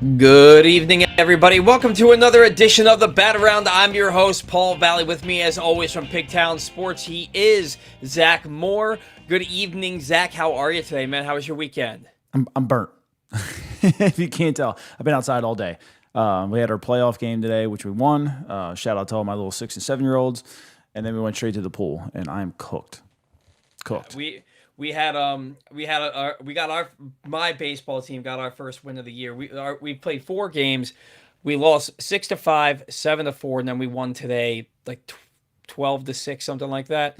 Good evening, everybody. Welcome to another edition of the Bat Around. I'm your host, Paul Valley. With me, as always, from Pigtown Sports, he is Zach Moore. Good evening, Zach. How are you today, man? How was your weekend? I'm burnt. If you can't tell, I've been outside all day. We had our playoff game today, which we won. Shout out to all my little 6 and 7-year-olds, and then we went straight to the pool, and I'm cooked. My baseball team got our first win of the year. We played 4 games. We lost 6-5, 7-4, and then we won today like 12-6, something like that.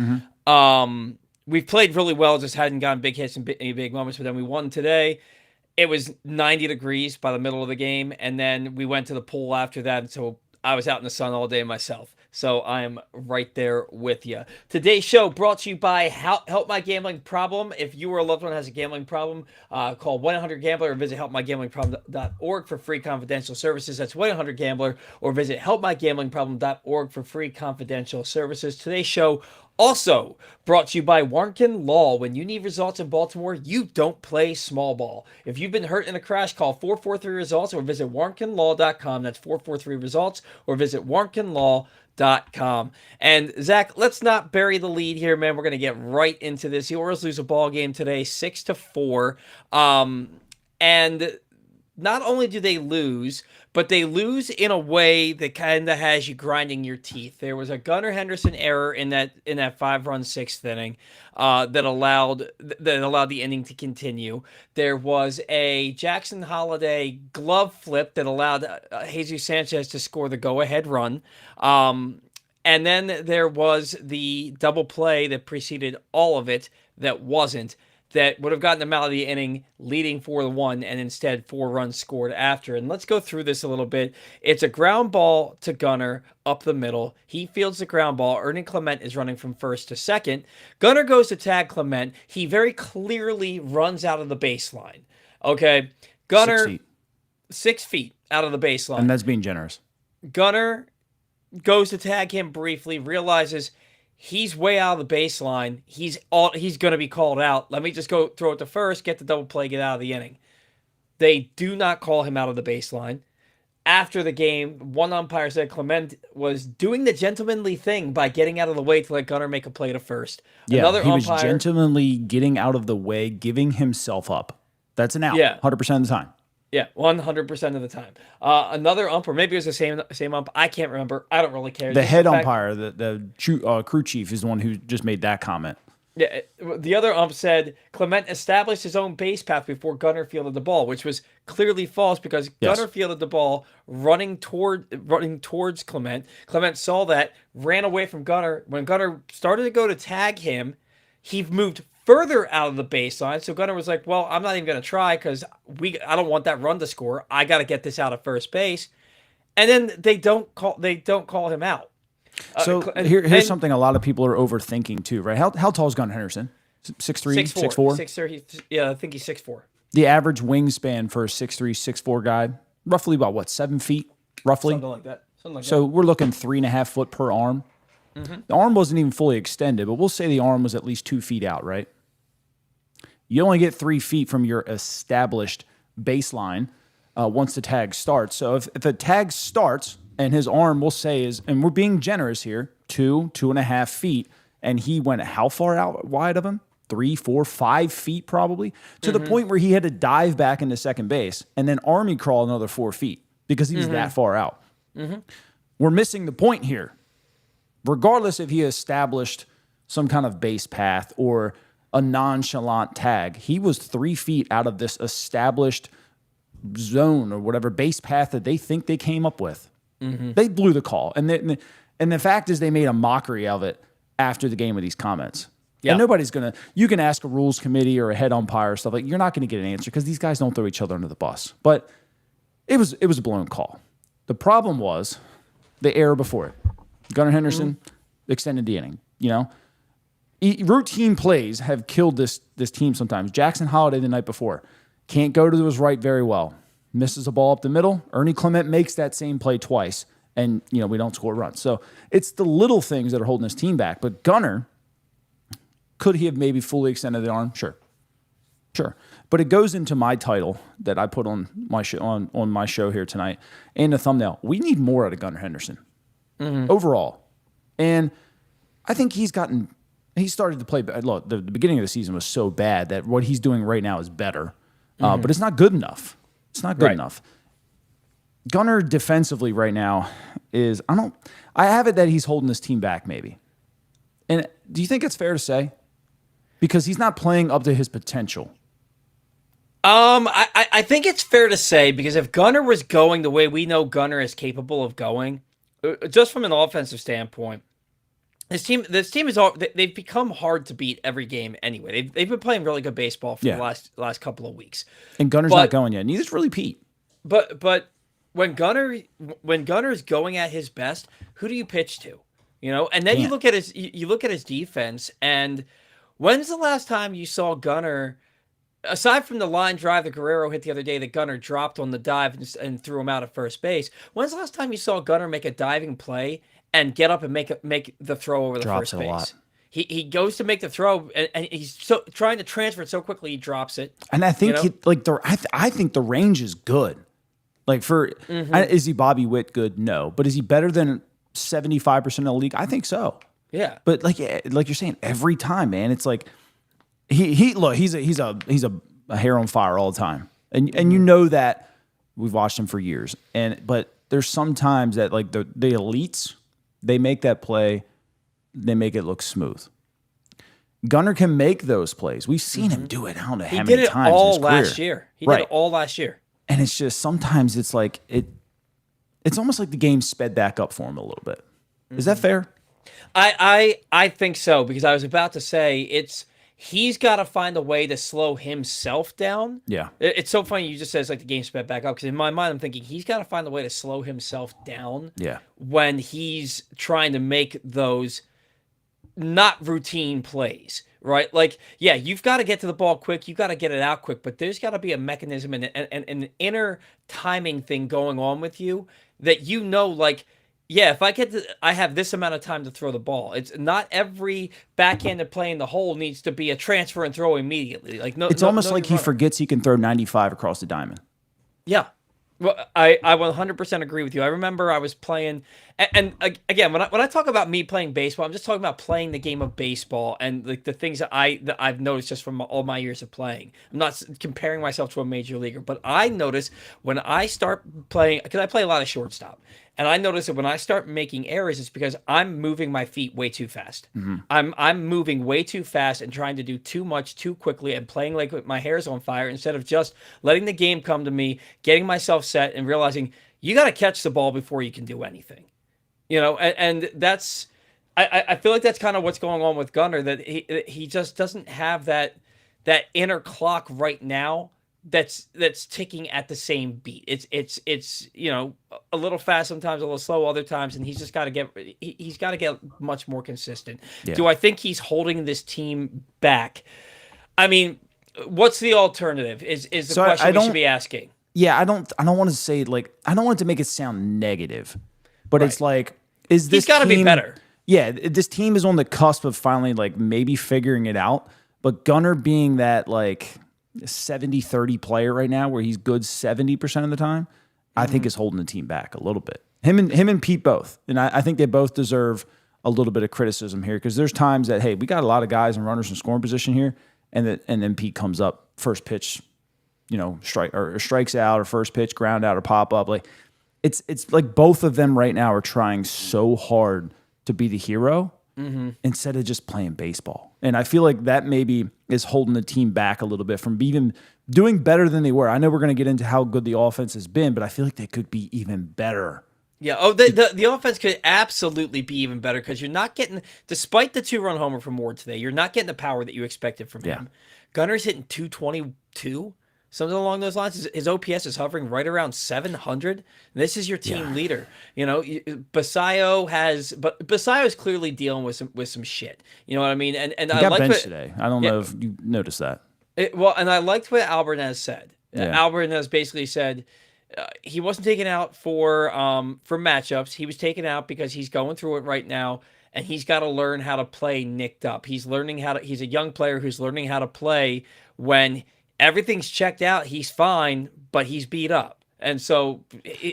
We've played really well, just hadn't gotten big hits and any big moments. But then we won today. It was 90 degrees by the middle of the game, and then we went to the pool after that. And so I was out in the sun all day myself. So I'm right there with you. Today's show brought to you by Help My Gambling Problem. If you or a loved one has a gambling problem, call 1-800-GAMBLER or visit helpmygamblingproblem.org for free confidential services. That's 1-800-GAMBLER or visit helpmygamblingproblem.org for free confidential services. Today's show also brought to you by Warnken Law. When you need results in Baltimore, you don't play small ball. If you've been hurt in a crash, call 443-RESULTS or visit warnkenlaw.com. That's 443-RESULTS or visit warnkenlaw.com. And Zach, let's not bury the lead here, man. We're going to get right into this. The Orioles lose a ball game today, 6-4. And not only do they lose, but they lose in a way that kind of has you grinding your teeth. There was a Gunnar Henderson error in that 5-run 6th inning that allowed the inning to continue. There was a Jackson Holiday glove flip that allowed Jesus Sanchez to score the go-ahead run. And then there was the double play that preceded all of it that wasn't. That would have gotten them out of the inning leading 4-1, and instead 4 runs scored after. And let's go through this a little bit. It's a ground ball to Gunnar up the middle. He fields the ground ball. Ernie Clement is running from first to second. Gunnar goes to tag Clement. He very clearly runs out of the baseline. Okay, Gunnar 6 feet. 6 feet out of the baseline. And that's being generous. Gunnar goes to tag him briefly, realizes he's way out of the baseline. He's going to be called out. Let me just go throw it to first, get the double play, get out of the inning. They do not call him out of the baseline. After the game, one umpire said Clement was doing the gentlemanly thing by getting out of the way to let Gunnar make a play to first. Yeah, he was gentlemanly getting out of the way, giving himself up. That's an out, 100% of the time. Yeah, 100% of the time. Another ump, or maybe it was the same ump. I can't remember. I don't really care. The head umpire, the crew chief, is the one who just made that comment. Yeah, the other ump said Clement established his own base path before Gunnar fielded the ball, which was clearly false because Gunnar fielded the ball running towards Clement. Clement saw that, ran away from Gunnar. When Gunnar started to go to tag him, he moved further out of the baseline. So Gunnar was like, well, I'm not even going to try because I don't want that run to score. I got to get this out of first base. And then they don't call him out. So here's something a lot of people are overthinking too, right? How tall is Gunnar Henderson? 6'3", 6'4"? 6'3", yeah, I think he's 6'4". The average wingspan for a 6'3", 6'4" guy, roughly about what, 7 feet, roughly? Something like that. So we're looking 3.5 foot per arm. Mm-hmm. The arm wasn't even fully extended, but we'll say the arm was at least 2 feet out, right? You only get 3 feet from your established baseline once the tag starts. So if the tag starts and his arm, we'll say and we're being generous here, 2.5 feet, and he went how far out wide of him? 3, 4, 5 feet probably, to the point where he had to dive back into second base and then army crawl another 4 feet because he was that far out. Mm-hmm. We're missing the point here. Regardless if he established some kind of base path or a nonchalant tag, he was 3 feet out of this established zone or whatever base path that they think they came up with. Mm-hmm. They blew the call. And the fact is they made a mockery of it after the game with these comments. Yeah. And nobody's going to, you can ask a rules committee or a head umpire or stuff like, you're not going to get an answer because these guys don't throw each other under the bus. But it was a blown call. The problem was the error before it. Gunnar Henderson extended the inning. You know, routine plays have killed this team sometimes. Jackson Holiday the night before can't go to his right very well. Misses a ball up the middle. Ernie Clement makes that same play twice, and we don't score runs. So it's the little things that are holding this team back. But Gunnar, could he have maybe fully extended the arm? Sure. Sure. But it goes into my title that I put on my show, on my show here tonight and the thumbnail. We need more out of Gunnar Henderson overall. And I think he started to play. Look, the beginning of the season was so bad that what he's doing right now is better. But it's not good enough. It's not good enough. Gunnar defensively right now is, I have it that he's holding this team back maybe. And do you think it's fair to say? Because he's not playing up to his potential. I think it's fair to say, because if Gunnar was going the way we know Gunnar is capable of going, just from an offensive standpoint, this team is they've become hard to beat every game anyway. They've been playing really good baseball for the last couple of weeks. And Gunnar's not going yet. Neither's really Pete. But when Gunnar is going at his best, who do you pitch to? And then you look at his defense, and when's the last time you saw Gunnar, aside from the line drive that Guerrero hit the other day that Gunnar dropped on the dive and threw him out at first base? When's the last time you saw Gunnar make a diving play and get up and make the throw over the Drops first it base? a lot. He goes to make the throw, and he's trying to transfer it so quickly he drops it. And I think I think the range is good. Like is he Bobby Witt good? No, but is he better than 75% of the league? I think so. Yeah. But like you're saying, every time, man, it's like he's a hair on fire all the time, and you know that we've watched him for years. But there's sometimes that like the elites, they make that play, they make it look smooth. Gunnar can make those plays. We've seen him do it. I don't know how many times. He did it all last year. He did it all last year. And it's just sometimes it's like it's almost like the game sped back up for him a little bit. Is that fair? I think so, because I was about to say he's got to find a way to slow himself down. Yeah. It's so funny you just said it's like the game sped back up, because in my mind I'm thinking he's got to find a way to slow himself down. Yeah. When he's trying to make those not routine plays. Right? Like, yeah, you've got to get to the ball quick. You've got to get it out quick. But there's got to be a mechanism and an inner timing thing going on with you that like, yeah, if I have this amount of time to throw the ball. It's not every backhanded play in the hole needs to be a transfer and throw immediately. Like, it's almost like he forgets he can throw 95 across the diamond. Yeah. Well, I 100% agree with you. I remember I was playing, and again, when I talk about me playing baseball, I'm just talking about playing the game of baseball and like the things that I've noticed just from all my years of playing. I'm not comparing myself to a major leaguer, but I notice when I start playing, because I play a lot of shortstop, and I notice that when I start making errors, it's because I'm moving my feet way too fast. I'm moving way too fast and trying to do too much too quickly and playing like with my hair's on fire instead of just letting the game come to me, getting myself set, and realizing you got to catch the ball before you can do anything. And that's I feel like that's kind of what's going on with Gunnar, that he just doesn't have that inner clock right now that's ticking at the same beat. It's a little fast sometimes, a little slow other times, and he's just got to get much more consistent. Yeah. Do I think he's holding this team back? I mean, what's the alternative? Is the question we should be asking. Yeah, I don't want to say, like, I don't want to make it sound negative, but it's like, is this he's got to be better. Yeah, this team is on the cusp of finally like maybe figuring it out, but Gunnar being that like 70-30 player right now where he's good 70% of the time, I think is holding the team back a little bit. Him and Pete both. And I think they both deserve a little bit of criticism here, because there's times that, hey, we got a lot of guys and runners in scoring position here, and then Pete comes up first pitch, strikes out, or first pitch ground out or pop up. Like it's like both of them right now are trying so hard to be the hero instead of just playing baseball. And I feel like that maybe is holding the team back a little bit from even doing better than they were. I know we're going to get into how good the offense has been, but I feel like they could be even better. Yeah. Oh, the offense could absolutely be even better, because you're not getting, despite the 2-run homer from Ward today, you're not getting the power that you expected from him. Gunner's hitting 222. Something along those lines. His OPS is hovering right around 700. This is your team leader. Basayo is clearly dealing with some shit. You know what I mean? And he got benched today. I don't know if you noticed that. And I liked what Alvarez said. Alvarez basically said he wasn't taken out for matchups. He was taken out because he's going through it right now, and he's got to learn how to play nicked up. He's a young player who's learning how to play when everything's checked out. He's fine, but he's beat up. And so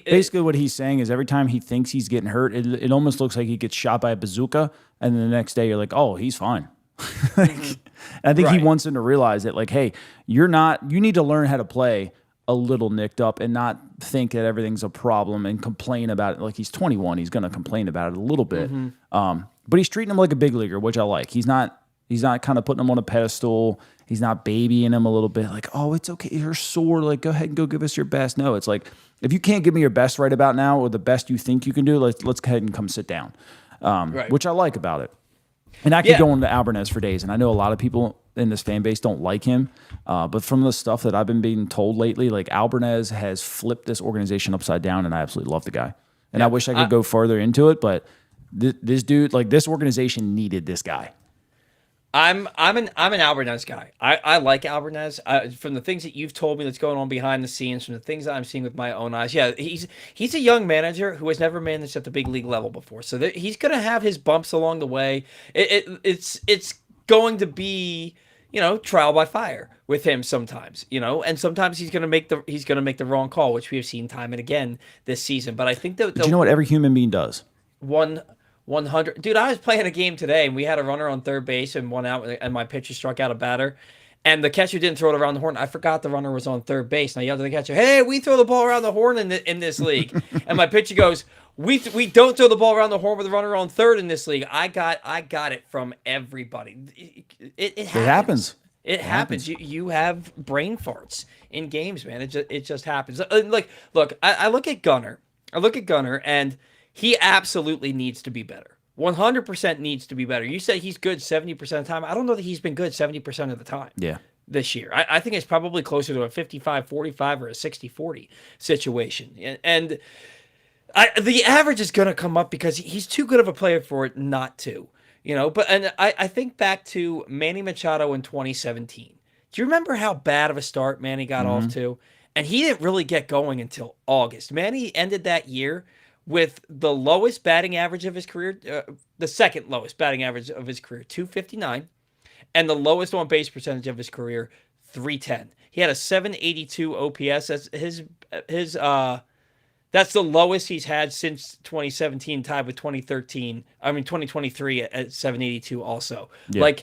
basically what he's saying is every time he thinks he's getting hurt, it almost looks like he gets shot by a bazooka. And then the next day you're like, oh, he's fine. I think he wants him to realize that, like, hey, you need to learn how to play a little nicked up and not think that everything's a problem and complain about it. Like, he's 21. He's going to complain about it a little bit. But he's treating him like a big leaguer, which I like. He's not kind of putting him on a pedestal. He's not babying him a little bit. Like, oh, it's okay. You're sore. Like, go ahead and go give us your best. No, it's like, if you can't give me your best right about now or the best you think you can do, let's go ahead and come sit down, which I like about it. And I could go into Alvarez for days, and I know a lot of people in this fan base don't like him. But from the stuff that I've been being told lately, like, Alvarez has flipped this organization upside down, and I absolutely love the guy. And I wish I could go further into it, but this dude, like, this organization needed this guy. I'm an Alvarez guy. I like Alvarez. From the things that you've told me that's going on behind the scenes, from the things that I'm seeing with my own eyes. Yeah, he's a young manager who has never managed at the big league level before. So he's going to have his bumps along the way. It's going to be, trial by fire with him sometimes, and sometimes he's going to make the wrong call, which we have seen time and again this season. But I think that do you know what every human being does? 100. Dude, I was playing a game today, and we had a runner on third base and one out, and my pitcher struck out a batter. And the catcher didn't throw it around the horn. I forgot the runner was on third base. And I yelled at the catcher, "Hey, we throw the ball around the horn in this league." And my pitcher goes, "We don't throw the ball around the horn with the runner on third in this league." I got it from everybody. It happens. It happens. You have brain farts in games, man. It just happens. Look, I look at Gunnar. And he absolutely needs to be better. 100% needs to be better. You say he's good 70% of the time. I don't know that he's been good 70% of the time this year. I think it's probably closer to a 55-45 or a 60-40 situation. And the average is going to come up because he's too good of a player for it not to. But I think back to Manny Machado in 2017. Do you remember how bad of a start Manny got off to? And he didn't really get going until August. Manny ended that year with the lowest batting average of his career, the second lowest batting average of his career, 259, and the lowest on base percentage of his career, 310. He had a 782 OPS. That's that's the lowest he's had since 2017, tied with 2023 at 782 also. Yeah.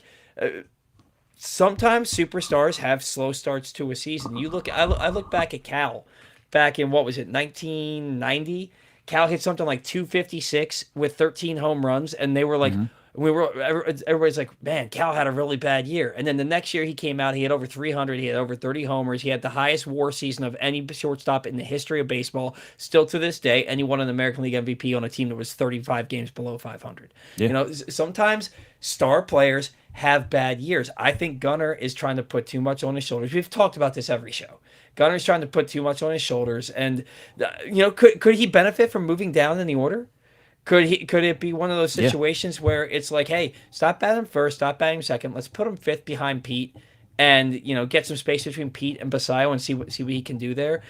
Sometimes superstars have slow starts to a season. I look back at Cal back in, what was it, 1990? Cal hit something like 256 with 13 home runs, and they were like, everybody's like, man, Cal had a really bad year. And then the next year he came out, he had over 300, he had over 30 homers, he had the highest WAR season of any shortstop in the history of baseball, still to this day, and he won an American League MVP on a team that was 35 games below 500. Yeah. Sometimes star players have bad years. I think Gunnar is trying to put too much on his shoulders. We've talked about this every show. Gunner's trying to put too much on his shoulders, and could he benefit from moving down in the order? Could it be one of those situations where it's like, hey, stop batting first, stop batting second, let's put him fifth behind Pete, and get some space between Pete and Basayo and see what he can do there.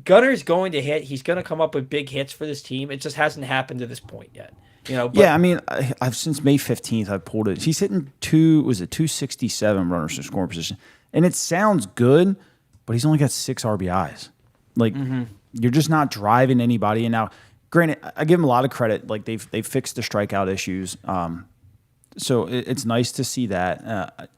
Gunner's going to hit. He's going to come up with big hits for this team. It just hasn't happened to this point yet. I mean, I've since May 15th I've pulled it. He's hitting 267 runners in scoring position, and it sounds good. But he's only got 6 RBIs. Like, you're just not driving anybody. And now, granted, I give him a lot of credit. Like, they've fixed the strikeout issues. So it's nice to see that.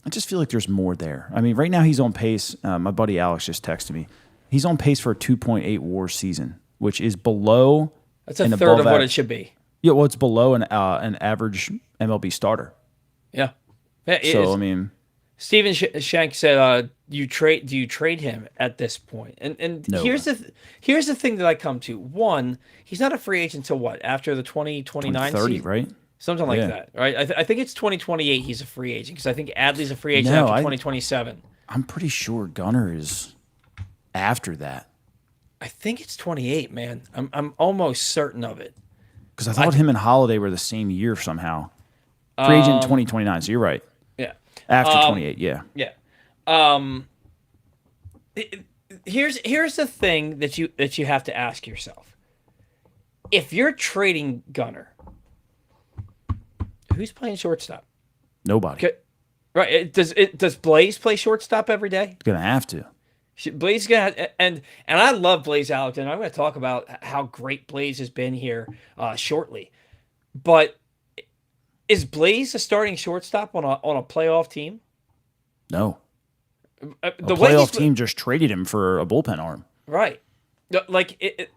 I just feel like there's more there. I mean, right now he's on pace. My buddy Alex just texted me. He's on pace for a 2.8 WAR season, which is below. That's a third of what it should be. Yeah, well, it's below an average MLB starter. Yeah. I mean, Steven Shank said, "Do you trade him at this point?" And no. Here's the thing that I come to. One, he's not a free agent until what? After the 2029 2030, right? Something like that, right? I think it's 2028 he's a free agent, because I think Adley's a free agent after 2027. I'm pretty sure Gunnar is after that. I think it's 28, man. I'm almost certain of it. Because I thought him and Holiday were the same year somehow. Free agent 2029, so you're right. Yeah. After 28, yeah. Yeah. Here's the thing that you have to ask yourself. If you're trading Gunnar, who's playing shortstop? Nobody. Right. Does Blaze play shortstop every day? Gonna have to. Blaze gonna and I love Blaze Alexander. I'm going to talk about how great Blaze has been here shortly. But is Blaze a starting shortstop on a playoff team? No. The A way playoff team just traded him for a bullpen arm. right, like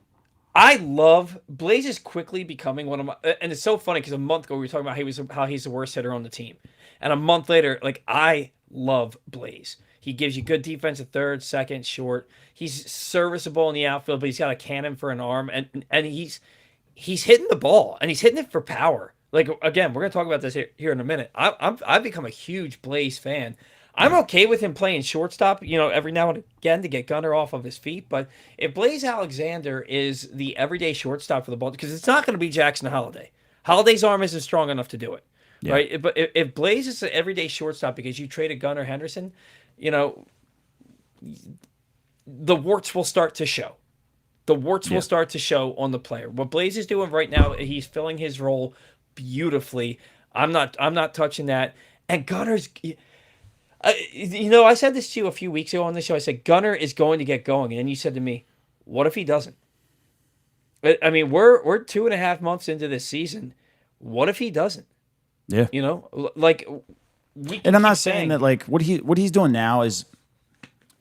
I love Blaze is quickly becoming one of my, and it's so funny because a month ago we were talking about how he's the worst hitter on the team, and a month later, like I love Blaze. He gives you good defense at third, second, short. He's serviceable in the outfield, but he's got a cannon for an arm, and he's hitting the ball and he's hitting it for power. Like again, we're gonna talk about this here in a minute. I've become a huge Blaze fan. I'm okay with him playing shortstop, every now and again to get Gunnar off of his feet. But if Blaze Alexander is the everyday shortstop for the ball, because it's not going to be Jackson Holiday. Holiday's arm isn't strong enough to do it, right? But if Blaze is an everyday shortstop because you traded Gunnar Henderson, the warts will start to show. The warts will start to show on the player. What Blaze is doing right now, he's filling his role beautifully. I'm not touching that. And Gunnar's. I said this to you a few weeks ago on the show. I said Gunnar is going to get going, and then you said to me, "What if he doesn't?" I mean, we're 2.5 months into this season. What if he doesn't? Yeah. Like. And I'm not saying that like what he's doing now is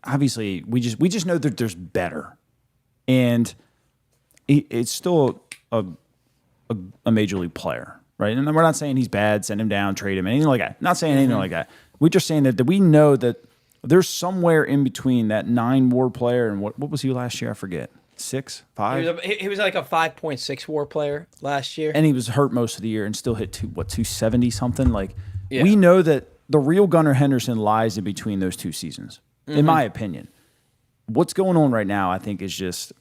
obviously we just know that there's better, and it's still a major league player, right? And we're not saying he's bad, send him down, trade him, anything like that. Not saying anything like that. We're just saying that we know that there's somewhere in between that 9 WAR player and what was he last year? I forget. 6, 5. He was like a 5.6 WAR player last year, and he was hurt most of the year and still hit 270 something. Like we know that the real Gunnar Henderson lies in between those 2 seasons, in my opinion. What's going on right now, I think, is just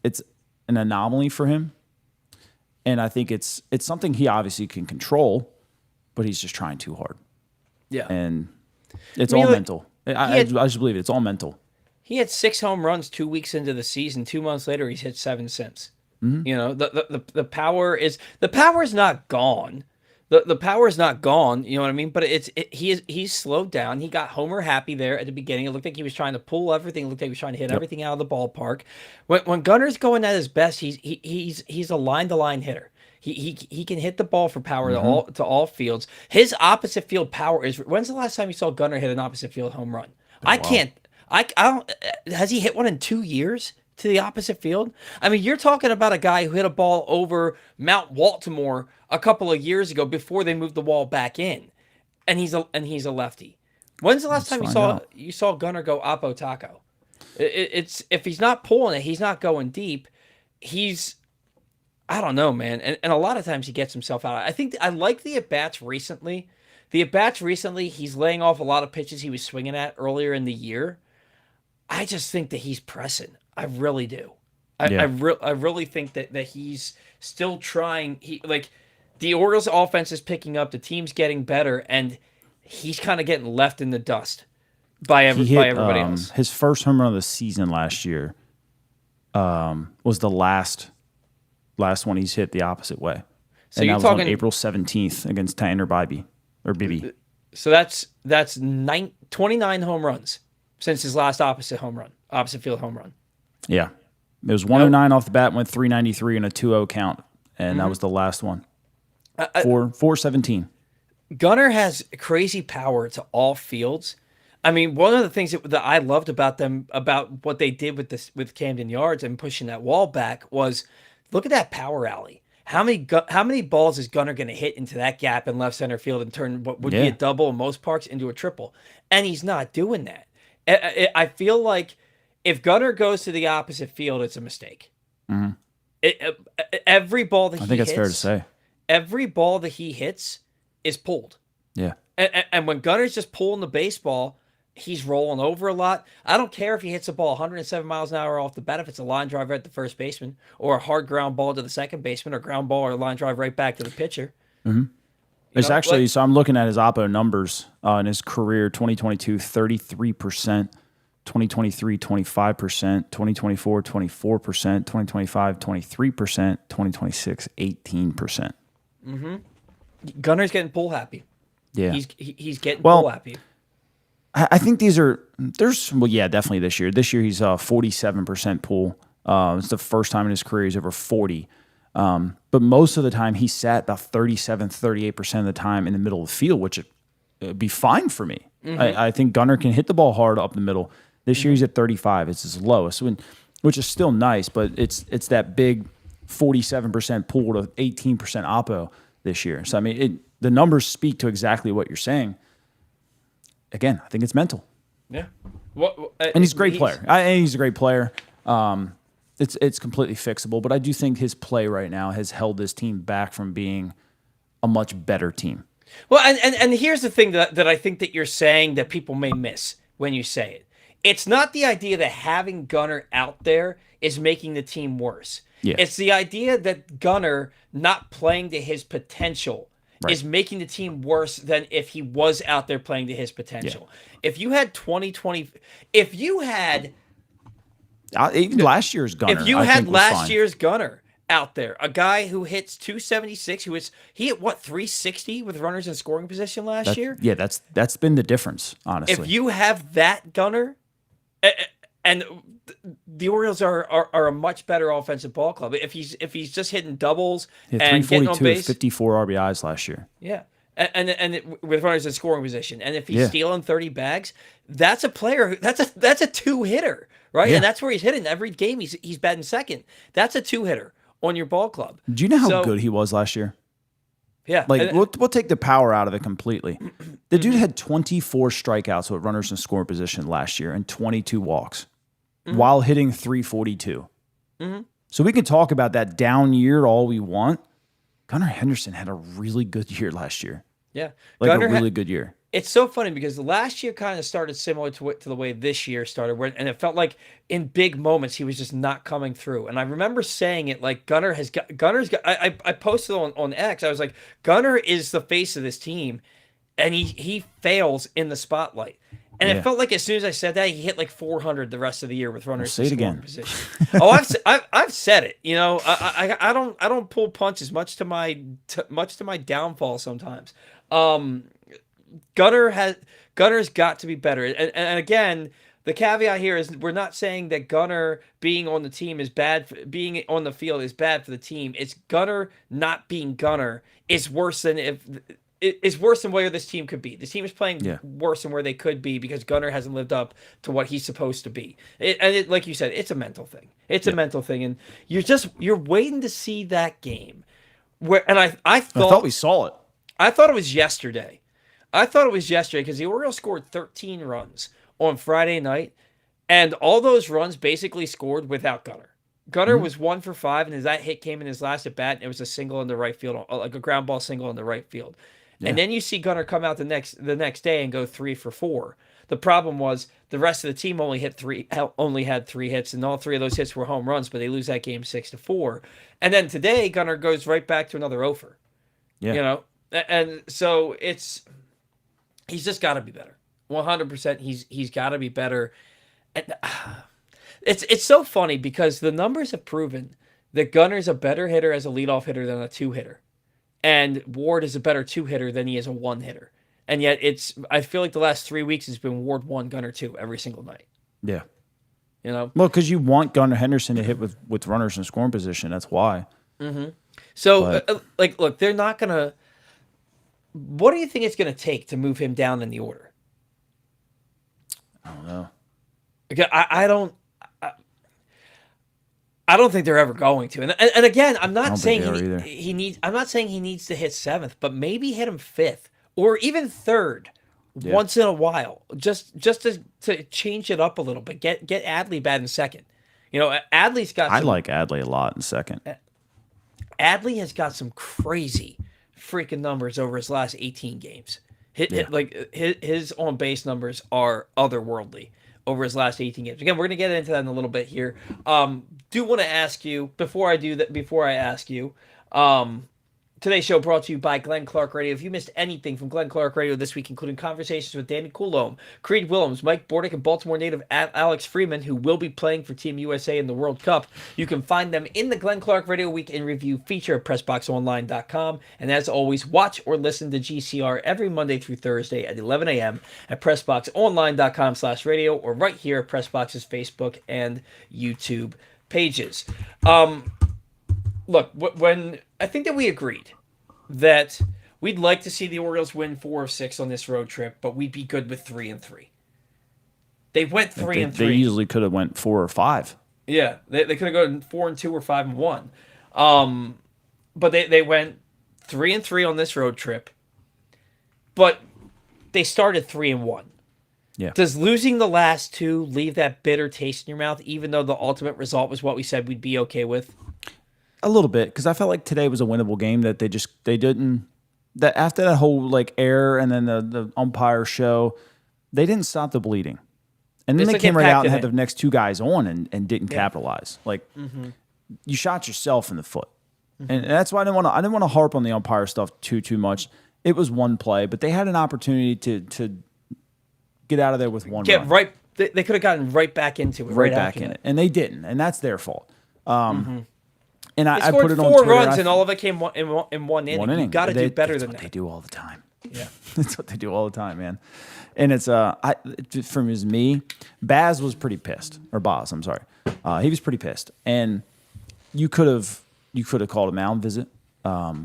it's an anomaly for him, and I think it's something he obviously can control, but he's just trying too hard. Yeah, and it's all mental. I just believe it's all mental. He had 6 home runs 2 weeks into the season. 2 months later, he's hit 7 since. The power is not gone. The power is not gone. You know what I mean? But he's slowed down. He got homer happy there at the beginning. It looked like he was trying to pull everything. It looked like he was trying to hit everything out of the ballpark. When Gunner's going at his best, he's a line-to-line hitter. He can hit the ball for power to all fields. His opposite field power is. When's the last time you saw Gunnar hit an opposite field home run? I don't. Has he hit one in 2 years to the opposite field? I mean, you're talking about a guy who hit a ball over Mount Baltimore a couple of years ago before they moved the wall back in, and he's a lefty. When's the last time you saw Gunnar go Oppo Taco? It's if he's not pulling it, he's not going deep. I don't know, man. And a lot of times he gets himself out. I think I like the at-bats recently. He's laying off a lot of pitches he was swinging at earlier in the year. I just think that he's pressing. I really do. I really think that he's still trying. The Orioles offense is picking up. The team's getting better, and he's kind of getting left in the dust by everybody else. His first home run of the season last year was the last one he's hit the opposite way. So and you're talking on April 17th against Tanner Bibby. So that's 29 home runs since his last opposite field home run. Yeah. It was 109 off the bat, went 393 and a 2-0 count, and that was the last one. 417. Gunnar has crazy power to all fields. I mean, one of the things that I loved about them, about what they did with Camden Yards and pushing that wall back was, look at that power alley. How many balls is Gunnar going to hit into that gap in left center field and turn what would be a double in most parks into a triple? And he's not doing that. I feel like if Gunnar goes to the opposite field, it's a mistake. Mm-hmm. Every ball that he hits, I think that's fair to say. Every ball that he hits is pulled. Yeah. And when Gunner's just pulling the baseball, he's rolling over a lot. I don't care if he hits a ball 107 miles an hour off the bat, if it's a line drive right at the first baseman, or a hard ground ball to the second baseman, or ground ball or a line drive right back to the pitcher. Mm-hmm. It's actually, so I'm looking at his Oppo numbers in his career, 2022, 33%, 2023, 25%, 2024, 24%, 2025, 23%, 2026, 18%. Mm-hmm. Gunner's getting pull happy. Yeah. He's getting Well, pull happy. I think definitely this year. This year he's 47% pull. It's the first time in his career he's over 40. But most of the time he sat about 37, 38% of the time in the middle of the field, which would be fine for me. I think Gunnar can hit the ball hard up the middle. This year he's at 35. It's his lowest, which is still nice, but it's that big 47% pull to 18% oppo this year. So, I mean, the numbers speak to exactly what you're saying. Again, I think it's mental. Yeah. And he's a great player. He's a great player. It's completely fixable, but I do think his play right now has held this team back from being a much better team. Well, and here's the thing that I think that you're saying that people may miss when you say it. It's not the idea that having Gunnar out there is making the team worse. Yeah. It's the idea that Gunnar not playing to his potential is making the team worse than if he was out there playing to his potential. Yeah. If you had 2020, if you had even last year's Gunnar, if you had last year's Gunnar out there, a guy who hits 276, he hit what 360 with runners in scoring position last year. Yeah, that's been the difference, honestly. If you have that Gunnar, and the Orioles are a much better offensive ball club. If he's just hitting doubles and getting on base, 54 RBIs last year. Yeah, and with runners in scoring position, and if he's stealing 30 bags, that's a player. That's a two hitter, right? Yeah. And that's where he's hitting every game. He's batting second. That's a two hitter on your ball club. Do you know how good he was last year? Yeah, like we'll take the power out of it completely. The dude had 24 strikeouts with runners in scoring position last year and 22 walks. While hitting 342. So we can talk about that down year all we want. Gunnar Henderson had a really good year last year. Yeah. Like Gunnar a really good year. It's so funny because the last year kind of started similar to the way this year started, and it felt like in big moments he was just not coming through. And I remember saying it like Gunner's got. I posted on X. I was like, Gunnar is the face of this team, and he fails in the spotlight. And it felt like as soon as I said that, he hit like 400 the rest of the year with runners in scoring position. Oh, I've said it. You know, I don't pull punches much to my downfall sometimes. Gunner's got to be better. And again, the caveat here is we're not saying that Gunnar being on the team is bad. Being on the field is bad for the team. It's Gunnar not being Gunnar is worse than it's worse than where this team could be. This team is playing worse than where they could be because Gunnar hasn't lived up to what he's supposed to be. Like you said, it's a mental thing. It's a mental thing, and you're waiting to see that game. I thought we saw it. I thought it was yesterday. Because the Orioles scored 13 runs on Friday night, and all those runs basically scored without Gunnar. Gunnar was 1 for 5, and that hit came in his last at bat, and it was a single in the right field, like a ground ball single in the right field. Yeah. And then you see Gunnar come out the next day and go 3 for 4. The problem was the rest of the team only had 3 hits, and all 3 of those hits were home runs, but they lose that game 6-4. And then today, Gunnar goes right back to another 0-for. Yeah. You know, and so he's just got to be better. 100%, he's got to be better. And it's so funny because the numbers have proven that Gunnar's a better hitter as a leadoff hitter than a 2-hitter. And Ward is a better 2-hitter than he is a 1-hitter. And yet I feel like the last 3 weeks has been Ward 1, Gunnar 2 every single night. Yeah. You know? Well, because you want Gunnar Henderson to hit with runners in scoring position. That's why. Mm-hmm. So, look, they're not going to... What do you think it's going to take to move him down in the order? I don't know. I don't think they're ever going to. And again, I'm not saying he needs. I'm not saying he needs to hit 7th, but maybe hit him 5th or even 3rd once in a while, just to change it up a little bit. Get Adley batting 2nd. You know, Adley's got. I like Adley a lot in 2nd. Adley has got some crazy freaking numbers over his last 18 games. His on base numbers are otherworldly over his last 18 games. Again, we're going to get into that in a little bit here. Do want to ask you before I ask you, Today's show brought to you by Glenn Clark Radio. If you missed anything from Glenn Clark Radio this week, including conversations with Danny Coulombe, Creed Willems, Mike Bordick, and Baltimore native Alex Freeman, who will be playing for Team USA in the World Cup, you can find them in the Glenn Clark Radio Week in Review feature at PressBoxOnline.com. And as always, watch or listen to GCR every Monday through Thursday at 11 a.m. at PressBoxOnline.com/radio or right here at PressBox's Facebook and YouTube pages. Look, when I think that we agreed that we'd like to see the Orioles win 4 of 6 on this road trip, but we'd be good with 3-3. They went 3-3. They easily could have went 4 or 5. Yeah, they could have gone 4-2 or 5-1. But they went 3-3 on this road trip. But they started 3-1. Yeah. Does losing the last 2 leave that bitter taste in your mouth, even though the ultimate result was what we said we'd be okay with? A little bit, because I felt like today was a winnable game that they didn't, that after that whole like error and then the umpire show, they didn't stop the bleeding. And then they came right out and had the next 2 guys on and didn't capitalize. Like you shot yourself in the foot. And that's why I didn't want to harp on the umpire stuff too much. It was one play, but they had an opportunity to get out of there with one run. Right. They could have gotten right back into it. Right back in it. And they didn't. And that's their fault. And I scored put it on 4 Twitter. runs, and all of it came in one inning. You got to do better than that. That's what they do all the time. Yeah, that's what they do all the time, man. And it's from me, Baz was pretty pissed, or Boz, I'm sorry. He was pretty pissed, and you could have called a mound visit. I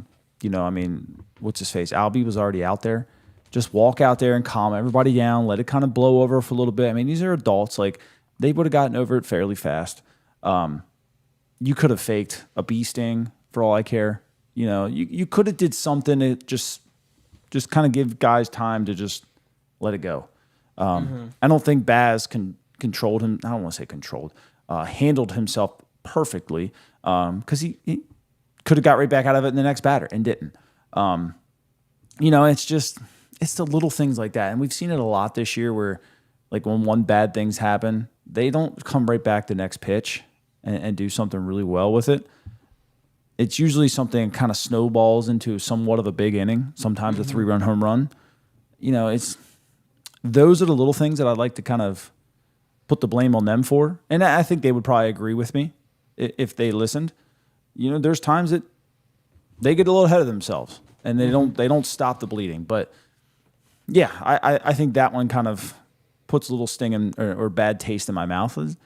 mean, what's his face? Albie was already out there. Just walk out there and calm everybody down. Let it kind of blow over for a little bit. I mean, these are adults. Like they would have gotten over it fairly fast. You could have faked a bee sting for all I care. You could have did something to just kind of give guys time to just let it go. I don't think Baz controlled him. I don't want to say controlled. Handled himself perfectly because he could have got right back out of it in the next batter and didn't. It's the little things like that. And we've seen it a lot this year where like when one bad things happen, they don't come right back the next pitch and do something really well with it. It's usually something kind of snowballs into somewhat of a big inning, sometimes a 3-run home run. Those are the little things that I'd like to kind of put the blame on them for. And I think they would probably agree with me if they listened. There's times that they get a little ahead of themselves and they don't stop the bleeding. But yeah, I think that one kind of puts a little sting or bad taste in my mouth. It's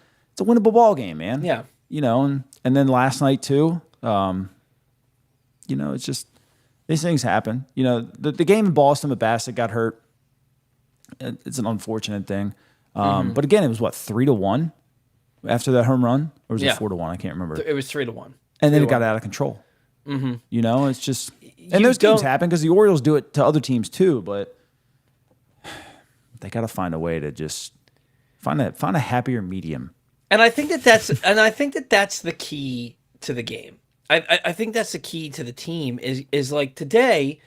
a winnable ball game, man. Yeah. And then last night too, it's just these things happen. The game in Boston with Bassett got hurt. It's an unfortunate thing. But again, it was 3-1 after that home run, or was it 4-1? I can't remember. It was 3-1. And then it got out of control. It's just, and those games happen because the Orioles do it to other teams too. But they got to find a way to just find a happier medium. And I think that's the key to the game. I think that's the key to the team is like today,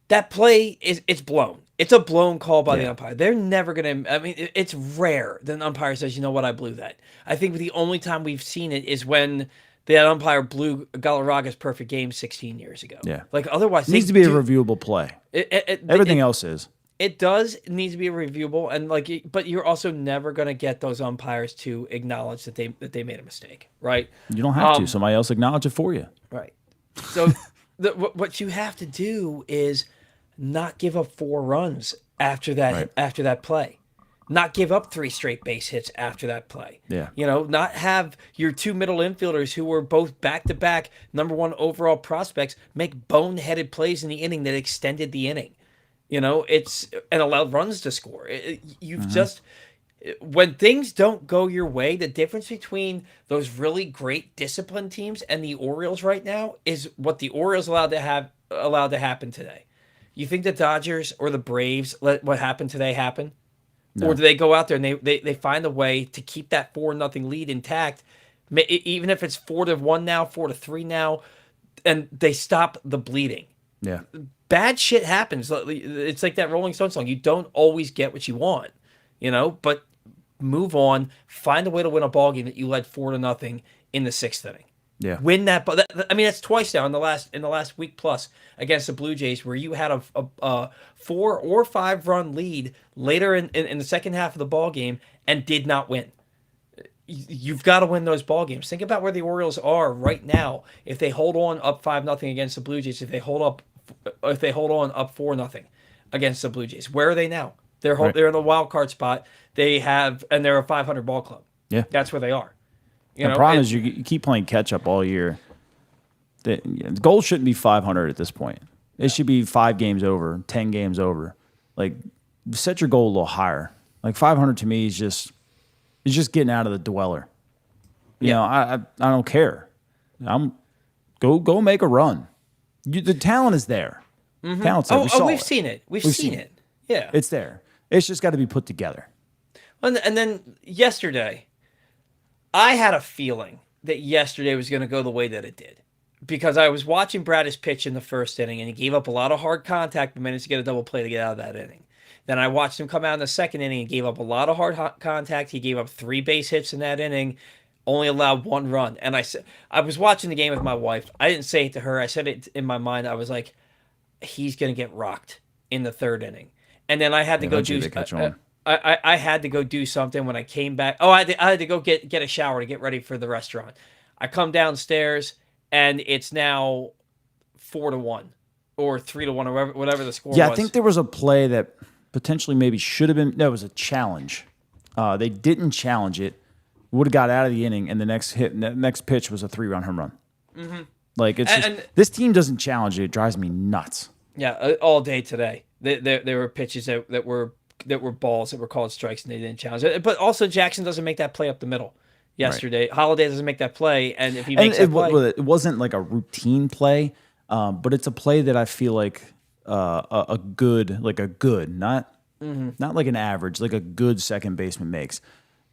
that play it's blown. It's a blown call by the umpire. They're never gonna. I mean, it's rare that an umpire says, "You know what? I blew that." I think the only time we've seen it is when that umpire blew Galarraga's perfect game 16 years ago. Yeah, like otherwise, it needs to be a reviewable play. Everything else is. It does need to be reviewable, and but you're also never going to get those umpires to acknowledge that they made a mistake, right? You don't have to. Somebody else acknowledge it for you, right? So what you have to do is not give up 4 runs after that play, not give up 3 straight base hits after that play. Yeah, not have your 2 middle infielders who were both back-to-back #1 overall prospects make boneheaded plays in the inning that extended the inning. It's and allowed runs to score. You've just when things don't go your way, the difference between those really great disciplined teams and the Orioles right now is what the Orioles allowed to happen today. You think the Dodgers or the Braves let what happened today happen? No. Or do they go out there and they find a way to keep that 4-0 lead intact, even if it's 4-1 now, 4-3 now, and they stop the bleeding? Yeah. Bad shit happens. It's like that Rolling Stone song. You don't always get what you want, but move on. Find a way to win a ball game that you led 4-0 in the 6th inning. Yeah. Win that. But I mean, that's twice now in the last week plus against the Blue Jays, where you had a 4 or 5 run lead later in the second half of the ball game and did not win. You've got to win those ball games. Think about where the Orioles are right now. If they hold on up 5-0 against the Blue Jays, if they hold on up 4-0 against the Blue Jays, where are they now? They're in the wild card spot. They're a 500 ball club. Yeah. That's where they are. The problem is you keep playing catch up all year. The goal shouldn't be 500 at this point. It should be 5 games over, 10 games over. Like, set your goal a little higher. Like 500 to me is just getting out of the dweller. You know, I don't care. Go make a run. The talent is there. Mm-hmm. Talent's there. We've seen it. We've seen it. Yeah, it's there. It's just got to be put together. And then yesterday, I had a feeling that yesterday was going to go the way that it did, because I was watching Bradis pitch in the first inning, and he gave up a lot of hard contact minutes to get a double play to get out of that inning. Then I watched him come out in the second inning and gave up a lot of hard contact. He gave up 3 base hits in that inning, only allowed 1 run. And I was watching the game with my wife. I didn't say it to her. I said it in my mind. I was like, he's going to get rocked in the 3rd inning. And then I had to go do. I had to go do something when I came back. Oh, I had to go get a shower to get ready for the restaurant. I come downstairs and it's now 4-1 or 3-1 or whatever the score was. Yeah, I think there was a play that potentially maybe should have been. No, it was a challenge. They didn't challenge it. Would have got out of the inning, and the next pitch was a 3-run home run. Mm-hmm. Like this team doesn't challenge it. It drives me nuts. Yeah, all day today. There were pitches that were balls that were called strikes and they didn't challenge it. But also Jackson doesn't make that play up the middle yesterday. Right. Holiday doesn't make that play, and if he makes that play, it wasn't like a routine play, but it's a play that I feel like a good, not like an average, like a good second baseman makes.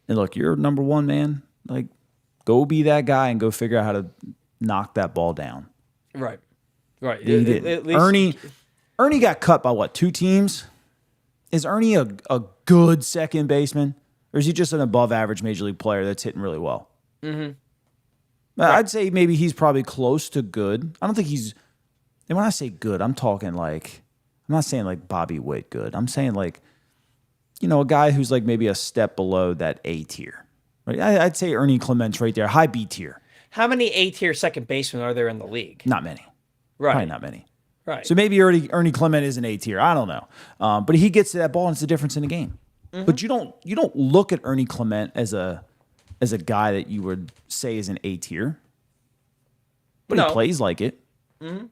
And look, you're number 1 man. Like, go be that guy and go figure out how to knock that ball down. Right. He did. At least Ernie got cut by what, 2 teams? Is Ernie a good second baseman, or is he just an above-average major league player that's hitting really well? Mm-hmm. Right. I'd say maybe he's probably close to good. I don't think he's. And when I say good, I'm talking like, I'm not saying like Bobby Witt good. I'm saying like, a guy who's like maybe a step below that A tier. Right? I'd say Ernie Clement's right there, high B tier. How many A tier second basemen are there in the league? Not many. Right. Probably not many. Right. So maybe Ernie Clement is an A tier. I don't know. But he gets to that ball and it's the difference in the game. Mm-hmm. But you don't look at Ernie Clement as a guy that you would say is an A tier. But he plays like it. Mm-hmm.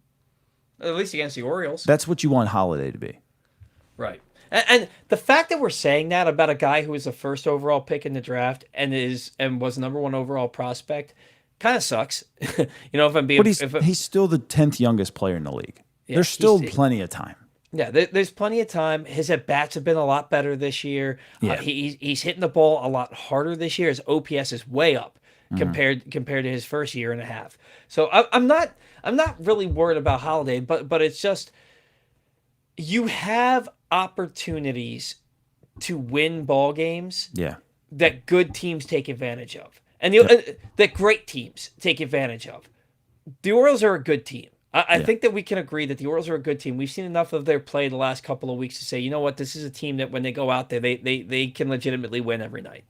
At least against the Orioles. That's what you want Holiday to be. Right. And the fact that we're saying that about a guy who was the first overall pick in the draft and was number 1 overall prospect kind of sucks. If I'm being. But he's still the 10th youngest player in the league. Yeah, there's still plenty of time. Yeah, there's plenty of time. His at-bats have been a lot better this year. Yeah. He's hitting the ball a lot harder this year. His OPS is way up compared to his first year and a half. So I'm not really worried about Holiday, but it's just you have opportunities to win ball games that good teams take advantage of, and that great teams take advantage of. The Orioles are a good team. I think that we can agree that the Orioles are a good team. We've seen enough of their play the last couple of weeks to say, you know what, this is a team that when they go out there, they can legitimately win every night.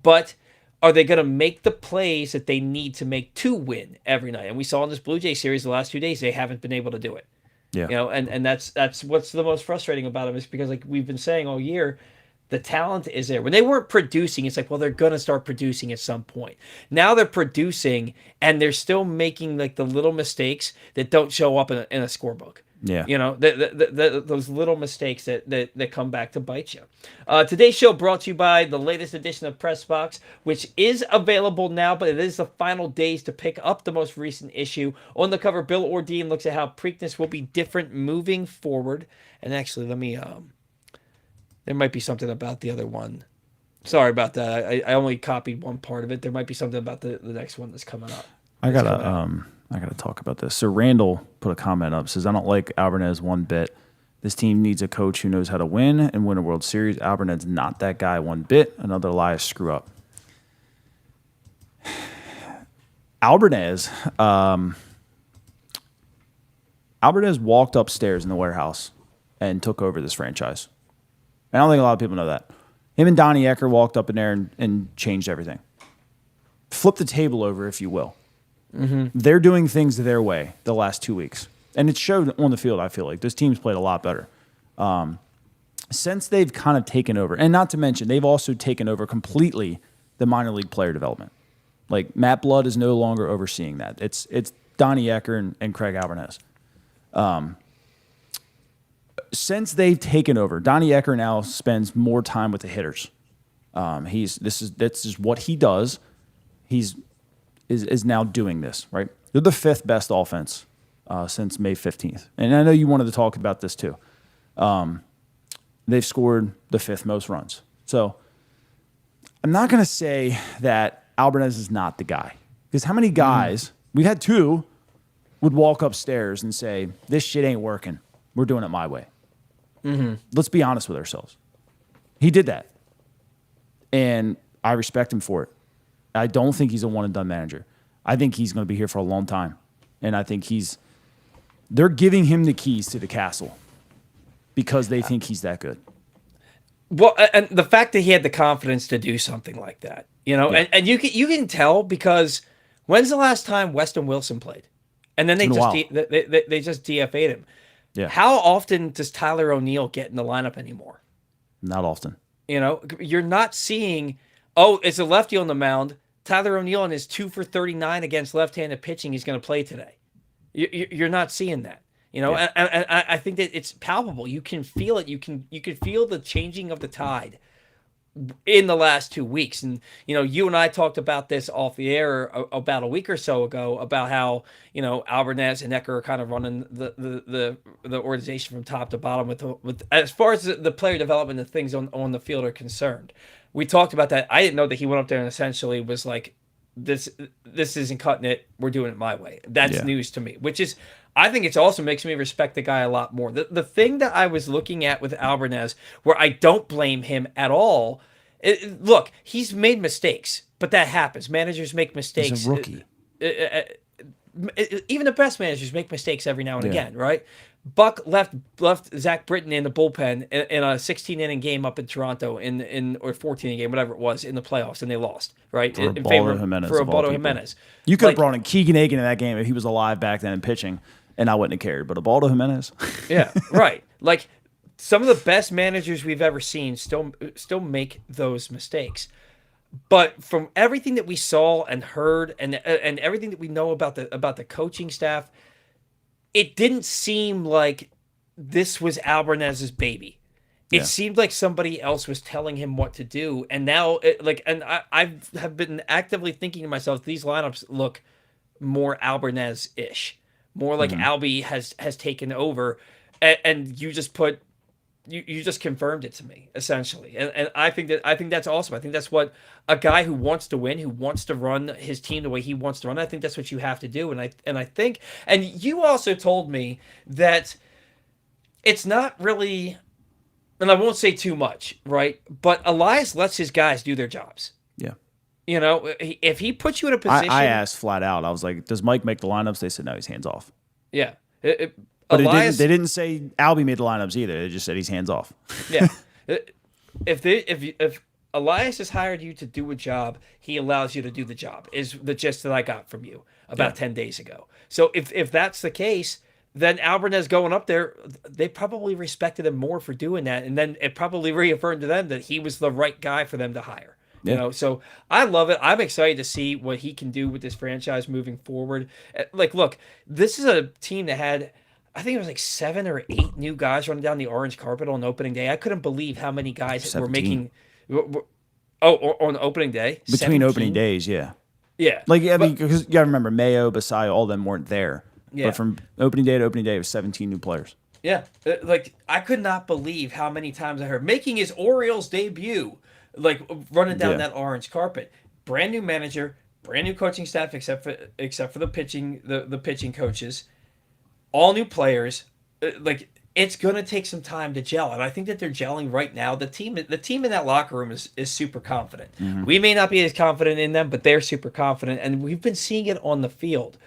But are they going to make the plays that they need to make to win every night? And we saw in this Blue Jay series the last 2 days, they haven't been able to do it. Yeah. And that's what's the most frustrating about them, is because like we've been saying all year, the talent is there. When they weren't producing, it's like, well, they're going to start producing at some point. Now they're producing, and they're still making like the little mistakes that don't show up in a scorebook. Yeah. Those little mistakes that come back to bite you. Today's show brought to you by the latest edition of Press Box, which is available now, but it is the final days to pick up the most recent issue. On the cover, Bill Ordine looks at how Preakness will be different moving forward. And actually, let me... there might be something about the other one. Sorry about that. I only copied one part of it. There might be something about the next one that's coming up. I gotta talk about this. So Randall put a comment up, says, I don't like Alvarez one bit. This team needs a coach who knows how to win and win a World Series. Alvarez's not that guy one bit. Another Elias screw up. Albanese, Albanese walked upstairs in the warehouse and took over this franchise. I don't think a lot of people know that. Him and Donnie Ecker walked up in there and changed everything. Flip the table over, if you will. Mm-hmm. They're doing things their way the last 2 weeks. And it showed on the field, I feel like. This team's played a lot better. Since they've kind of taken over, and not to mention, they've also taken over completely the minor league player development. Like, Matt Blood is no longer overseeing that. It's Donnie Ecker and Craig Albanese. Since they've taken over, Donnie Ecker now spends more time with the hitters. This is what he does. He's now doing this, right? They're the 5th best offense since May 15th. And I know you wanted to talk about this too. They've scored the 5th most runs. So I'm not going to say that Albanese is not the guy. Because how many guys, we've had 2, would walk upstairs and say, this shit ain't working. We're doing it my way. Mm-hmm. Let's be honest with ourselves. He did that. And I respect him for it. I don't think he's a one-and-done manager. I think he's going to be here for a long time. And I think they're giving him the keys to the castle because they think he's that good. Well, and the fact that he had the confidence to do something like that, yeah. and you can tell because when's the last time Weston Wilson played? And then they just DFA'd him. Yeah. How often does Tyler O'Neill get in the lineup anymore? Not often. You're not seeing, it's a lefty on the mound. Tyler O'Neill on his 2 for 39 against left-handed pitching, he's going to play today. You're not seeing that. Yeah. And I think that it's palpable. You can feel it. You can feel the changing of the tide in the last 2 weeks. And, you and I talked about this off the air about a week or so ago about how, Albanese and Ecker are kind of running the organization from top to bottom with as far as the player development and things on the field are concerned. We talked about that. I didn't know that he went up there and essentially was like, this isn't cutting it. We're doing it my way. That's news to me, which is, I think it also makes me respect the guy a lot more. The thing that I was looking at with Albanese, where I don't blame him at all, look, he's made mistakes, but that happens. Managers make mistakes. He's a rookie. Even the best managers make mistakes every now and again, right? Buck left Zach Britton in the bullpen in a 16-inning game up in Toronto or 14-inning game, whatever it was, in the playoffs, and they lost, right? For Ubaldo Jimenez. You could have brought in Keegan Aiken in that game if he was alive back then and pitching, and I wouldn't have cared. But Ubaldo Jimenez? Yeah, right. Like, some of the best managers we've ever seen still make those mistakes. But from everything that we saw and heard and everything that we know about the coaching staff, it didn't seem like this was Albanese's baby. It seemed like somebody else was telling him what to do. And now, I have been actively thinking to myself, these lineups look more Albanese-ish, more like Albie has taken over, and you just put. You just confirmed it to me, essentially, and I think that's awesome. I think that's what a guy who wants to win, who wants to run his team the way he wants to run. I think that's what you have to do, and I think, and you also told me that it's not really, and I won't say too much, right? But Elias lets his guys do their jobs. Yeah, if he puts you in a position, I asked flat out. I was like, "Does Mike make the lineups?" They said, "No, he's hands off." Yeah. But Elias, they didn't say Albie made the lineups either. They just said he's hands off. Yeah. If Elias has hired you to do a job, he allows you to do the job, is the gist that I got from you about 10 days ago. So if that's the case, then Albanese going up there, they probably respected him more for doing that. And then it probably reaffirmed to them that he was the right guy for them to hire. Yeah. So I love it. I'm excited to see what he can do with this franchise moving forward. Like, look, this is a team that had, I think it was like 7 or 8 new guys running down the orange carpet on opening day. I couldn't believe how many guys 17. were making. On opening day? Between 17? opening days, yeah. Yeah. Like, I mean, because you got to remember, Mayo, Basayo, all of them weren't there. Yeah. But from opening day to opening day, it was 17 new players. Yeah. Like, I could not believe how many times I heard making his Orioles debut, like running down that orange carpet. Brand new manager, brand new coaching staff, except for the pitching, the pitching coaches. All new players. Like, it's going to take some time to gel, and I think that they're gelling right now. The team in that locker room is super confident. We may not be as confident in them, but they're super confident, and we've been seeing it on the field.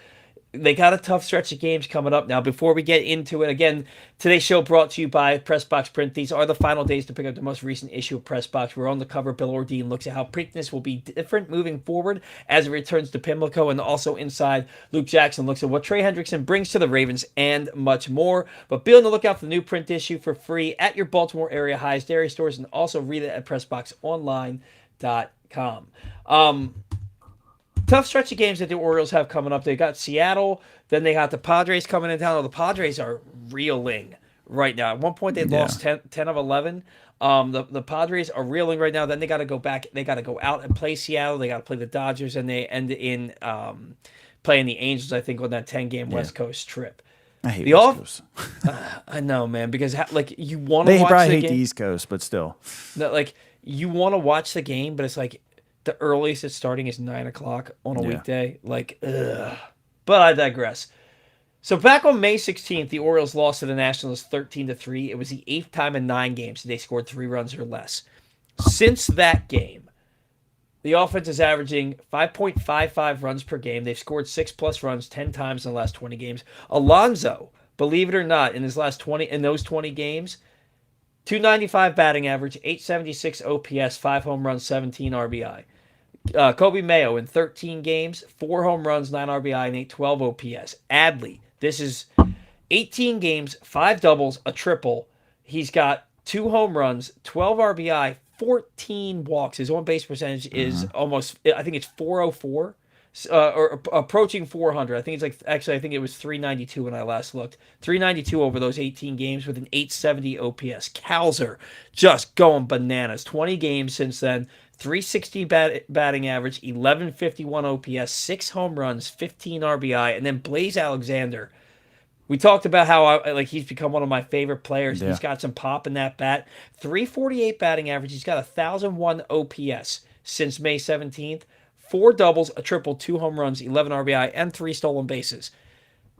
They got a tough stretch of games coming up now. Before we get into it, again, today's show brought to you by Pressbox Print. These are the final days to pick up the most recent issue of Pressbox. We're on the cover. Bill Ordine looks at how Preakness will be different moving forward as it returns to Pimlico, and also inside, Luke Jackson looks at what Trey Hendrickson brings to the Ravens and much more. But be on the lookout for the new print issue for free at your Baltimore area highest dairy stores, and also read it at PressBoxOnline.com. Tough stretch of games that the Orioles have coming up. They got Seattle, then they got the Padres coming in town. Oh, the Padres are reeling right now. At one point, they lost 10 of 11. The Padres are reeling right now. Then they got to go back. They got to go out and play Seattle. They got to play the Dodgers, and they end in playing the Angels, I think, on that 10-game West Coast trip. I hate the West Coast. I know, man, because like you want to watch probably hate the East Coast, but still. Like you want to watch the game, but it's like the earliest it's starting is 9 o'clock on a weekday. Like, ugh. But I digress. So back on May 16th, the Orioles lost to the Nationals 13-3. It was the 8th time in 9 games that they scored 3 runs or less. Since that game, the offense is averaging 5.55 runs per game. They've scored 6+ runs 10 times in the last 20 games. Alonso, believe it or not, in those 20 games, 295 batting average, 876 OPS, 5 home runs, 17 RBI. Kobe Mayo in 13 games, 4 home runs, 9 RBI, and 812 OPS. Adley, this is 18 games, 5 doubles, a triple. He's got 2 home runs, 12 RBI, 14 walks. His on-base percentage is almost, I think it's 404. Or approaching 400. I think it was 392 when I last looked. 392 over those 18 games with an 870 OPS. Calzer just going bananas. 20 games since then. 360 batting average, 1151 OPS, 6 home runs, 15 RBI, and then Blaze Alexander. We talked about how he's become one of my favorite players. Yeah. He's got some pop in that bat. 348 batting average. He's got 1,001 OPS since May 17th. 4 doubles, a triple, 2 home runs, 11 RBI, and 3 stolen bases.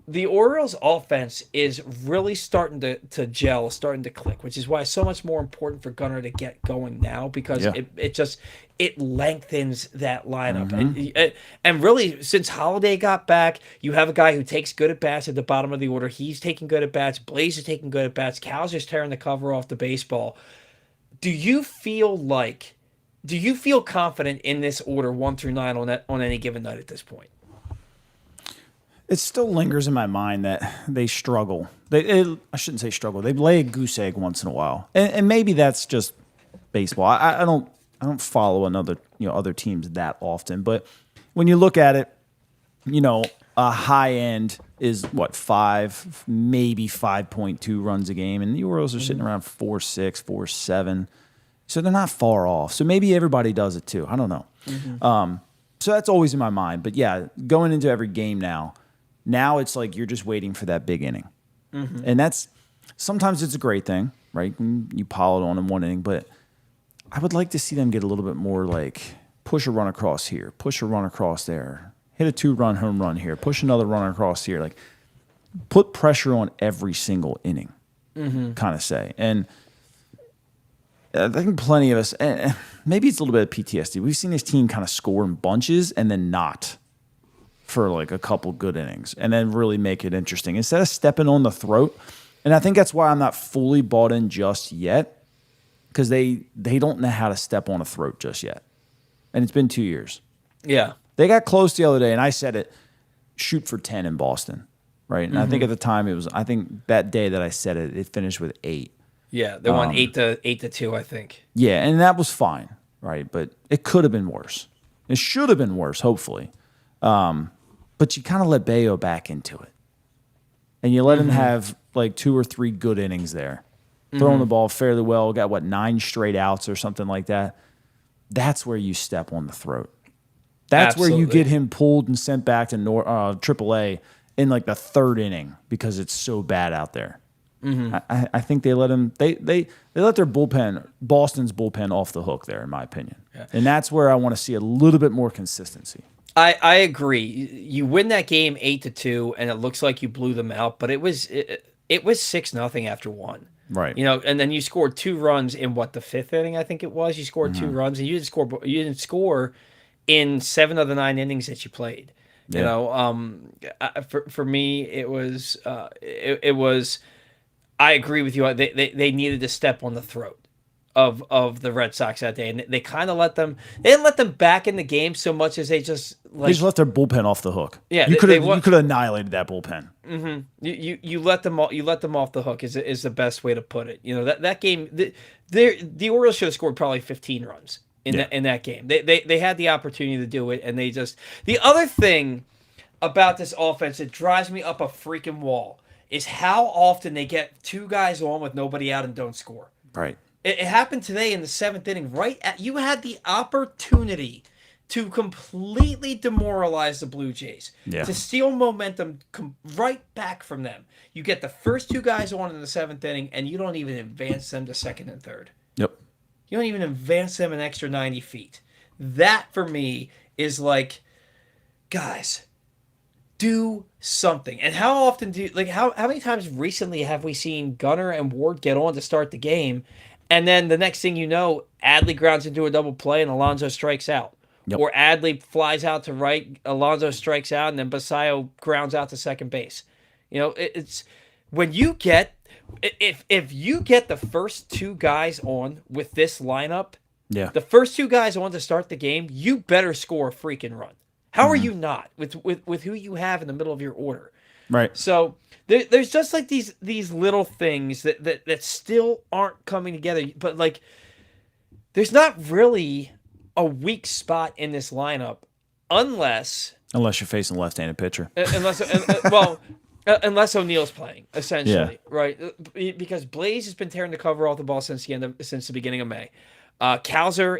The Orioles' offense is really starting to gel, starting to click, which is why it's so much more important for Gunnar to get going now, because it lengthens that lineup. And really, since Holiday got back, you have a guy who takes good at bats at the bottom of the order. He's taking good at bats. Blaze is taking good at bats. Cal's just tearing the cover off the baseball. Do you feel confident in this order 1 through 9 on any given night at this point? It still lingers in my mind that they struggle. I shouldn't say struggle. They lay a goose egg once in a while, and maybe that's just baseball. I don't follow other teams that often, but when you look at it, a high end is 5, maybe 5.2 runs a game, and the Orioles are sitting around 4.6, 4.7. So they're not far off. So maybe everybody does it too. I don't know. So that's always in my mind. But yeah, going into every game now it's like you're just waiting for that big inning. And sometimes it's a great thing, right? You pile it on in one inning. But I would like to see them get a little bit more like push a run across here, push a run across there, hit a 2-run home run here, push another run across here. Like put pressure on every single inning, kind of say. And I think plenty of us, maybe it's a little bit of PTSD. We've seen this team kind of score in bunches and then not for like a couple good innings and then really make it interesting instead of stepping on the throat. And I think that's why I'm not fully bought in just yet, because they don't know how to step on a throat just yet. And it's been 2 years. Yeah. They got close the other day, and I said it, shoot for 10 in Boston, right? And I think at the time I think that day that I said it, it finished with 8. Yeah, they won 8-2, I think. Yeah, and that was fine, right? But it could have been worse. It should have been worse, hopefully. But you kind of let Bayo back into it, and you let him have like 2 or 3 good innings there, throwing the ball fairly well. Got 9 straight outs or something like that. That's where you step on the throat. That's where you get him pulled and sent back to AAA in like the 3rd inning because it's so bad out there. I think they let him. They let their bullpen, Boston's bullpen, off the hook there, in my opinion. Yeah. And that's where I want to see a little bit more consistency. I agree. You win that game 8-2, and it looks like you blew them out. But it was it was 6-0 after one. Right. And then you scored 2 runs in the 5th inning, I think it was. You scored 2 runs, and you didn't score in 7 of the 9 innings that you played. Yeah. For me, it was it was. I agree with you. They needed to step on the throat of the Red Sox that day, and they kind of let them. They didn't let them back in the game so much as they just They just left their bullpen off the hook. Yeah, you could have annihilated that bullpen. You let them off the hook is the best way to put it. That game, the Orioles should have scored probably 15 runs in that game. They had the opportunity to do it, and they just. The other thing about this offense that drives me up a freaking wall is how often they get 2 guys on with nobody out and don't score. Right. It happened today in the 7th inning. You had the opportunity to completely demoralize the Blue Jays, to steal momentum right back from them. You get the first 2 guys on in the 7th inning, and you don't even advance them to 2nd and 3rd. Yep. You don't even advance them an extra 90 feet. That, for me, is like, guys, do something. And how often how many times recently have we seen Gunnar and Ward get on to start the game, and then the next thing you know, Adley grounds into a double play and Alonso strikes out. Yep. Or Adley flies out to right, Alonso strikes out, and then Basayo grounds out to second base. It's when you get if you get the first 2 guys on with this lineup, the first 2 guys on to start the game, you better score a freaking run. How are you not with who you have in the middle of your order? Right. So there's just like these little things that still aren't coming together. But like, there's not really a weak spot in this lineup unless you're facing a left-handed pitcher. Unless O'Neill's playing, essentially, right? Because Blaze has been tearing the cover off the ball since the beginning of May. Cowser,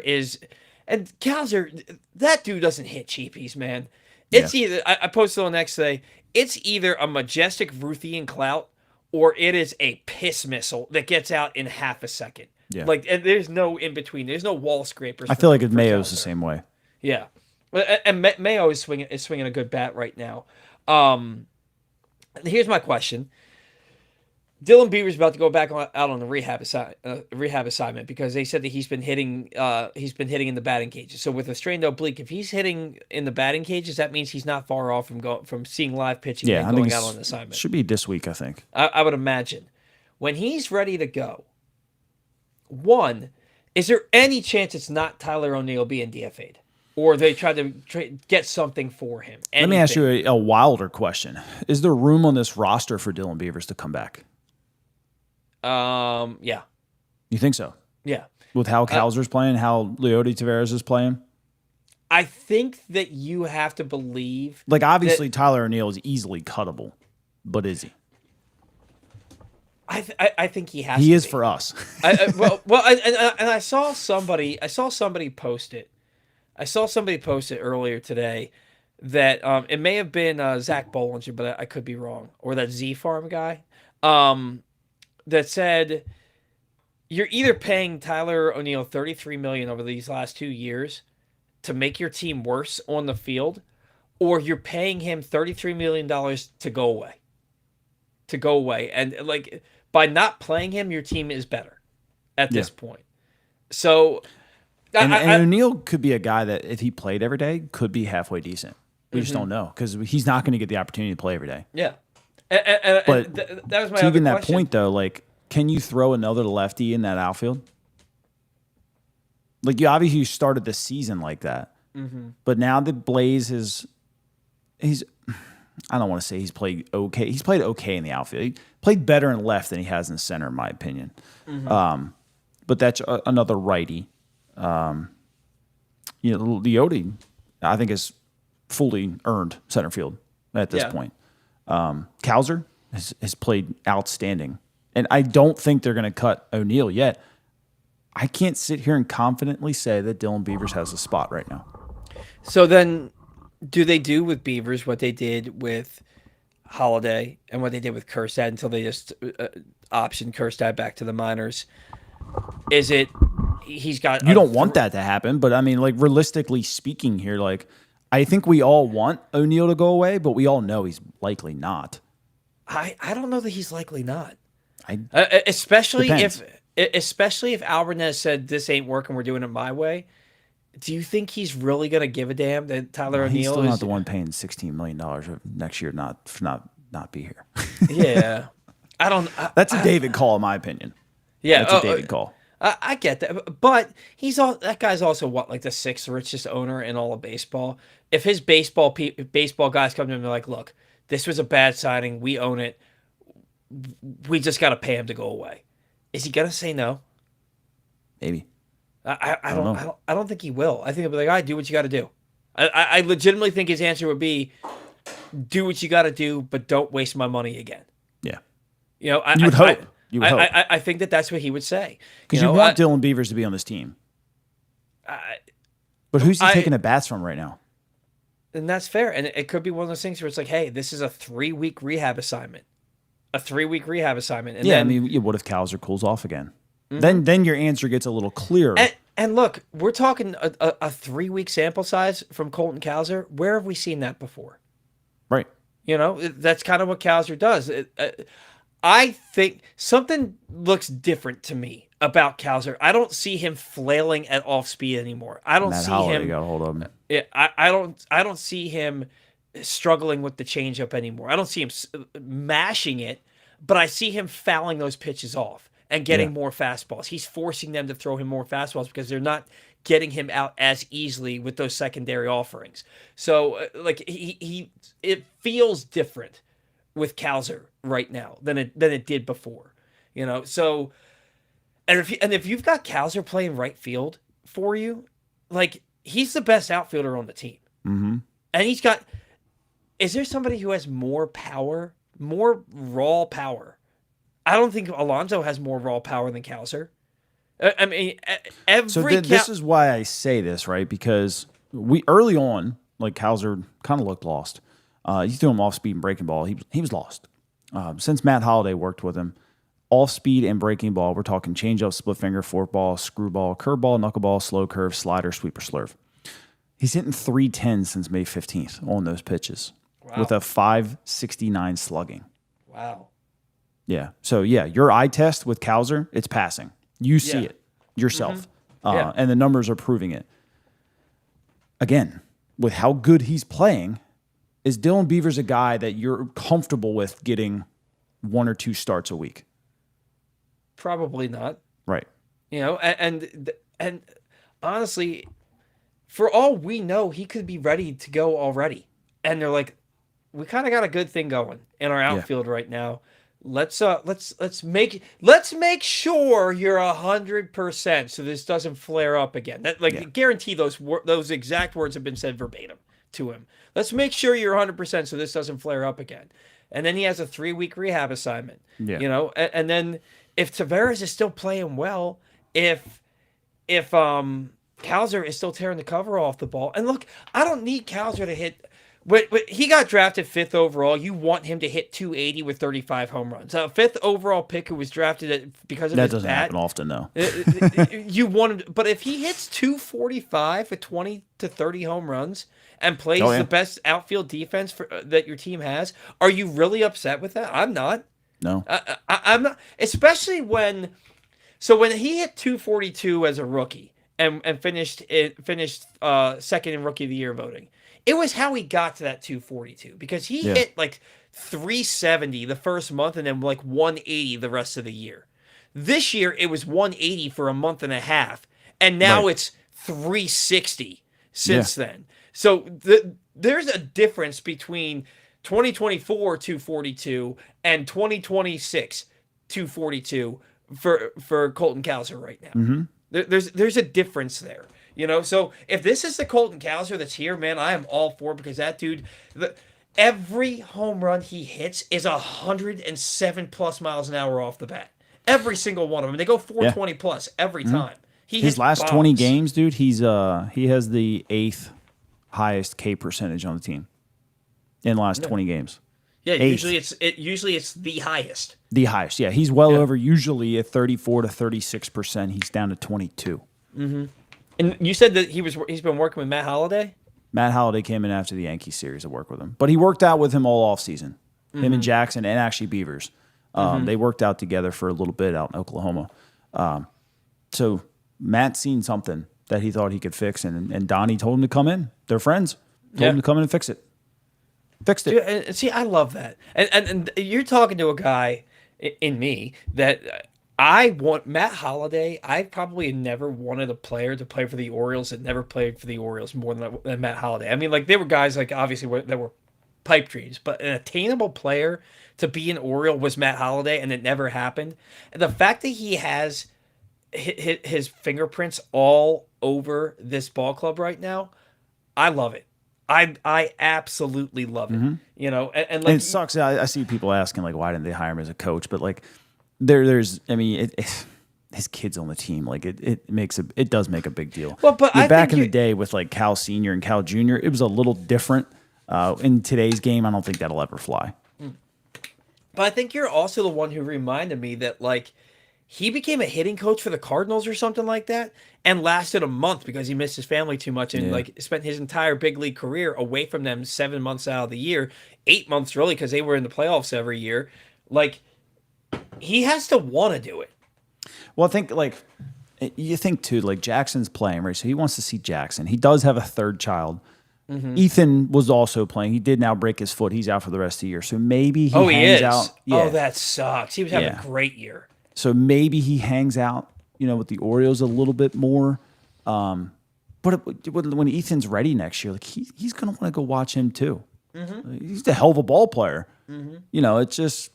that dude doesn't hit cheapies, man. It's either I posted on X today. It's either a majestic Ruthian clout or it is a piss missile that gets out in half a second. Yeah. Like, and there's no in between. There's no wall scrapers. I feel like Mayo's the same way. Yeah, and Mayo is swinging a good bat right now. Here's my question: Dylan Beaver's about to go back out on the rehab assignment because they said that he's been hitting in the batting cages. So with a strained oblique, if he's hitting in the batting cages, that means he's not far off from seeing live pitching and going out on an assignment. Should be this week, I think. I would imagine. When he's ready to go, one, is there any chance it's not Tyler O'Neill being DFA'd? Or they try to get something for him? Anything? Let me ask you a wilder question. Is there room on this roster for Dylan Beavers to come back? Yeah. You think so? Yeah. With how Cowser's playing, how Leody Taveras is playing? I think that you have to believe... Like, obviously, Tyler O'Neill is easily cuttable, but is he? I think he has to He is be. for us. I saw somebody post it. I saw somebody post it earlier today that it may have been Zach Bollinger, but I could be wrong. Or that Z Farm guy. That said, you're either paying Tyler O'Neill $33 million over these last 2 years to make your team worse on the field, or you're paying him $33 million to go away. To go away. And like, by not playing him, your team is better at this point. So, and O'Neill could be a guy that if he played every day could be halfway decent. We just don't know because he's not going to get the opportunity to play every day. Yeah. But that was my to other even that question. point, though, like, can you throw another lefty in that outfield? Like, you obviously started the season like that. Mm-hmm. But now that Blaze he's I don't want to say he's played okay. He's played okay in the outfield. He played better in left than he has in center, in my opinion. Mm-hmm. But that's another righty. Leody, I think, is fully earned center field at this point. Cowser has played outstanding. And I don't think they're going to cut O'Neill yet. I can't sit here and confidently say that Dylan Beavers has a spot right now. So then, do they do with Beavers what they did with Holiday and what they did with Kjerstad until they just optioned Kjerstad back to the minors? Is it he's got... You don't want that to happen, but I mean, like, realistically speaking here, like, I think we all want O'Neill to go away, but we all know he's likely not. I don't know that he's likely not. I Especially Depends. if Alvarez said this ain't working, we're doing it my way. Do you think he's really gonna give a damn that Tyler Well, he's O'Neill still not is? the one paying $16 million next year not be here. Yeah, I don't. That's a David call, in my opinion. Yeah, That's a David call. I get that, but that guy's also what, like the sixth richest owner in all of baseball. If his baseball guys come to him and they're like, "Look, this was a bad signing. We own it. We just got to pay him to go away," is he gonna say no? Maybe. I don't don't, know. I don't think he will. I think he'll be like, "I do what you got to do." I legitimately think his answer would be, "Do what you got to do, but don't waste my money again." Yeah. You know, You would hope. You would hope. I think that's what he would say. Because you want Dylan Beavers to be on this team. But who's he taking at bats from right now? And that's fair. And it could be one of those things where it's like, hey, this is a 3-week rehab assignment. And Yeah, then, I mean, what if Kowser cools off again? Then your answer gets a little clearer. And look, we're talking a 3-week sample size from Colton Kowser. Where have we seen that before? Right. You know, that's kind of what Kowser does. I think something looks different to me about Kowser. I don't see him flailing at off speed anymore. I don't see him. Got a hold of him. Yeah, I don't see him struggling with the changeup anymore. I don't see him mashing it, but I see him fouling those pitches off and getting more fastballs. He's forcing them to throw him more fastballs because they're not getting him out as easily with those secondary offerings. So like it feels different with Kowser right now than it did before. You know, so if you've got Kowser playing right field for you, like he's the best outfielder on the team. Mm-hmm. And is there somebody who has more power, more raw power? I don't think Alonso has more raw power than Kowser. I mean, this is why I say this, right? Because we early on, like Kowser kind of looked lost. You threw him off speed and breaking ball. He was lost. Since Matt Holliday worked with him, off speed and breaking ball, we're talking changeup, split finger, forkball, screwball, curveball, knuckleball, slow curve, slider, sweeper, slurve. He's hitting 310 since May 15th on those pitches with a 569 slugging. Wow. Yeah. So, yeah, your eye test with Kowser, it's passing. You see it yourself. Mm-hmm. And the numbers are proving it. Again, with how good he's playing, is Dylan Beavers a guy that you're comfortable with getting 1 or 2 starts a week? Probably not. Right. You know, and honestly, for all we know, he could be ready to go already. And they're like, we kind of got a good thing going in our outfield right now. Let's make sure you're 100% so this doesn't flare up again. Guarantee those exact words have been said verbatim to him. Let's make sure you're 100% so this doesn't flare up again. And then he has a 3-week rehab assignment. Yeah. You know, and then if Tavares is still playing well, if Kowser is still tearing the cover off the ball, and look, I don't need Kowser to hit. But he got drafted 5th overall. You want him to hit 280 with 35 home runs. A 5th overall pick who was drafted because of his bat. That doesn't happen often, though. You want him, but if he hits 245 with 20 to 30 home runs and plays the best outfield defense that your team has, are you really upset with that? I'm not. No, I'm not. Especially when he hit 242 as a rookie and finished second in Rookie of the Year voting. It was how he got to that 242 because he hit like 370 the first month and then like 180 the rest of the year. This year it was 180 for a month and a half, and now it's 360 since then. So there's a difference between 2024 242 and 2026 242 for Colton Kowser right now. Mm-hmm. There's a difference there. You know, so if this is the Colton Kowser that's here, man, I am all for it because that dude, every home run he hits is 107 plus miles an hour off the bat. Every single one of them. They go 420 plus every time. His last 20 games, dude, he has the 8th highest K percentage on the team in the last 20 games. Yeah, usually it's the highest. The highest, yeah. He's well over usually at 34 to 36%. He's down to 22. Mm-hmm. And you said that he's been working with Matt Holliday? Matt Holliday came in after the Yankees series to work with him. But he worked out with him all offseason. Him and Jackson, and actually Beavers. They worked out together for a little bit out in Oklahoma. So Matt's seen something that he thought he could fix, and Donnie told him to come in. They're friends. Told him to come in and fix it. Fixed it. Dude, and see, I love that. And you're talking to a guy in me that I want Matt Holliday. I probably never wanted a player to play for the Orioles that never played for the Orioles more than Matt Holliday. I mean, like, there were guys like obviously that were pipe dreams, but an attainable player to be an Oriole was Matt Holliday, and it never happened. And the fact that he has his fingerprints all over this ball club right now, I love it. I absolutely love it. You know, and like, And it sucks. I see people asking, like, why didn't they hire him as a coach? But, like, there's, I mean, his kid's on the team. Like, it does make a big deal. Well, but I back think in the day with, like, Cal Senior and Cal Junior, it was a little different. In today's game, I don't think that'll ever fly. But I think you're also the one who reminded me that, like, he became a hitting coach for the Cardinals or something like that, and lasted a month because he missed his family too much, and like spent his entire big league career away from them 7 months out of the year, 8 months really, because they were in the playoffs every year. Like, he has to want to do it. Well, I think, like, you think too, like, Jackson's playing, right? So he wants to see Jackson. He does have a third child. Ethan was also playing. He did now break his foot. He's out for the rest of the year. So maybe he hangs out. Yeah. Oh, that sucks. He was having a great year. So maybe he hangs out, you know, with the Orioles a little bit more. But when Ethan's ready next year, like, he's going to want to go watch him too. He's a hell of a ball player. You know, it's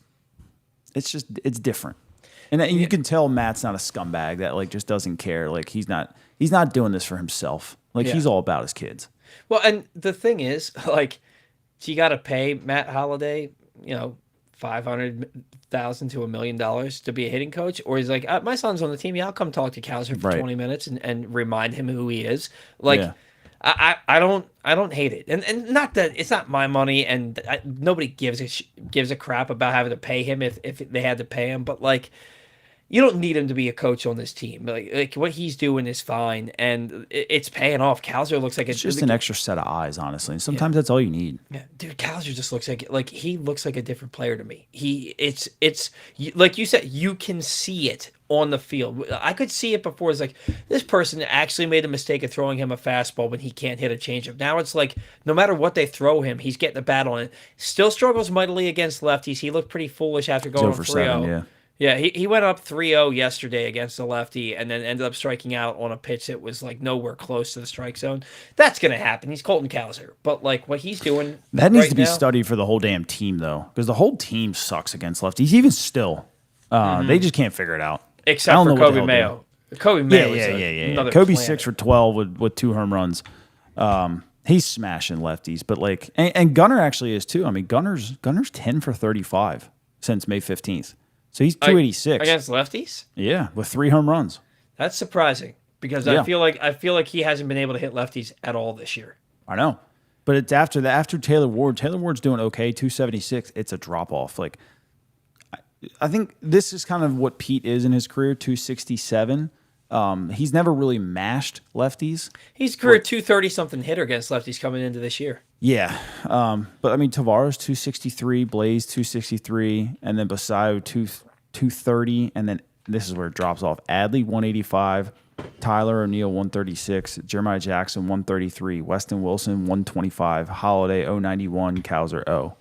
different. And you can tell Matt's not a scumbag that, like, just doesn't care. Like, he's not doing this for himself. Like, he's all about his kids. Well, and the thing is, like, so you got to pay Matt Holliday, you know, $500,000 to $1 million to be a hitting coach, or he's like, my son's on the team. Yeah, I'll come talk to Kowser for 20 minutes and remind him who he is. Like, I don't hate it, and not that it's not my money, and nobody gives a crap about having to pay him if they had to pay him, but, like, you don't need him to be a coach on this team. Like what he's doing is fine, and it's paying off. Kowser looks like it's just an extra set of eyes, honestly. And sometimes that's all you need. Yeah, dude, Kowser just looks like he looks like a different player to me. It's like you said, you can see it on the field. I could see it before. It's like, this person actually made a mistake of throwing him a fastball when he can't hit a changeup. Now it's like, no matter what they throw him, he's getting a bat on it. Still struggles mightily against lefties. He looked pretty foolish after going 3-0. Yeah, he went up 3-0 yesterday against a lefty, and then ended up striking out on a pitch that was, like, nowhere close to the strike zone. That's going to happen. He's Colton Kowser. But, like, what he's doing that needs to be studied for the whole damn team, though, because the whole team sucks against lefties. Even still, they just can't figure it out. Except for Kobe Mayo. Kobe Mayo is Kobe's 6 for 12 with 2 home runs. He's smashing lefties, but, like, and Gunnar actually is too. I mean, Gunner's 10 for 35 since May 15th. So he's 286 against lefties. Yeah, with 3 home runs. That's surprising because I feel like he hasn't been able to hit lefties at all this year. I know, but it's after Taylor Ward. Taylor Ward's doing okay, 276. It's a drop off. Like, I think this is kind of what Pete is in his career, 267. He's never really mashed lefties. He's a career 230-something hitter against lefties coming into this year. Yeah. But, I mean, Tavares, 263, Blaze, 263, and then Basayo, 230, and then this is where it drops off. Adley, 185, Tyler O'Neill, 136, Jeremiah Jackson, 133, Weston Wilson, 125, Holiday, 091, Kowser, 0.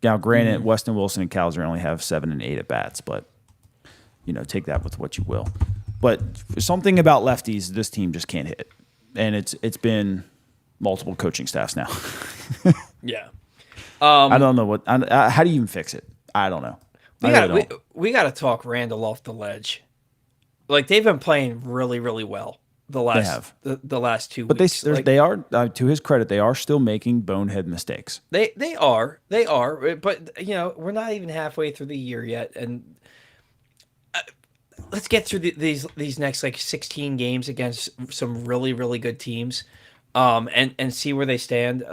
Now, granted, Weston Wilson and Kowser only have 7 and 8 at bats, but, you know, take that with what you will. But something about lefties, this team just can't hit. And it's been multiple coaching staffs now. Yeah. I don't know how do you even fix it? I don't know. We got to talk Randall off the ledge. Like, they've been playing really, really well the last 2 weeks. But they are to his credit, they are still making bonehead mistakes. They are. But, you know, we're not even halfway through the year yet, and let's get through these next, like, 16 games against some really, really good teams, and see where they stand.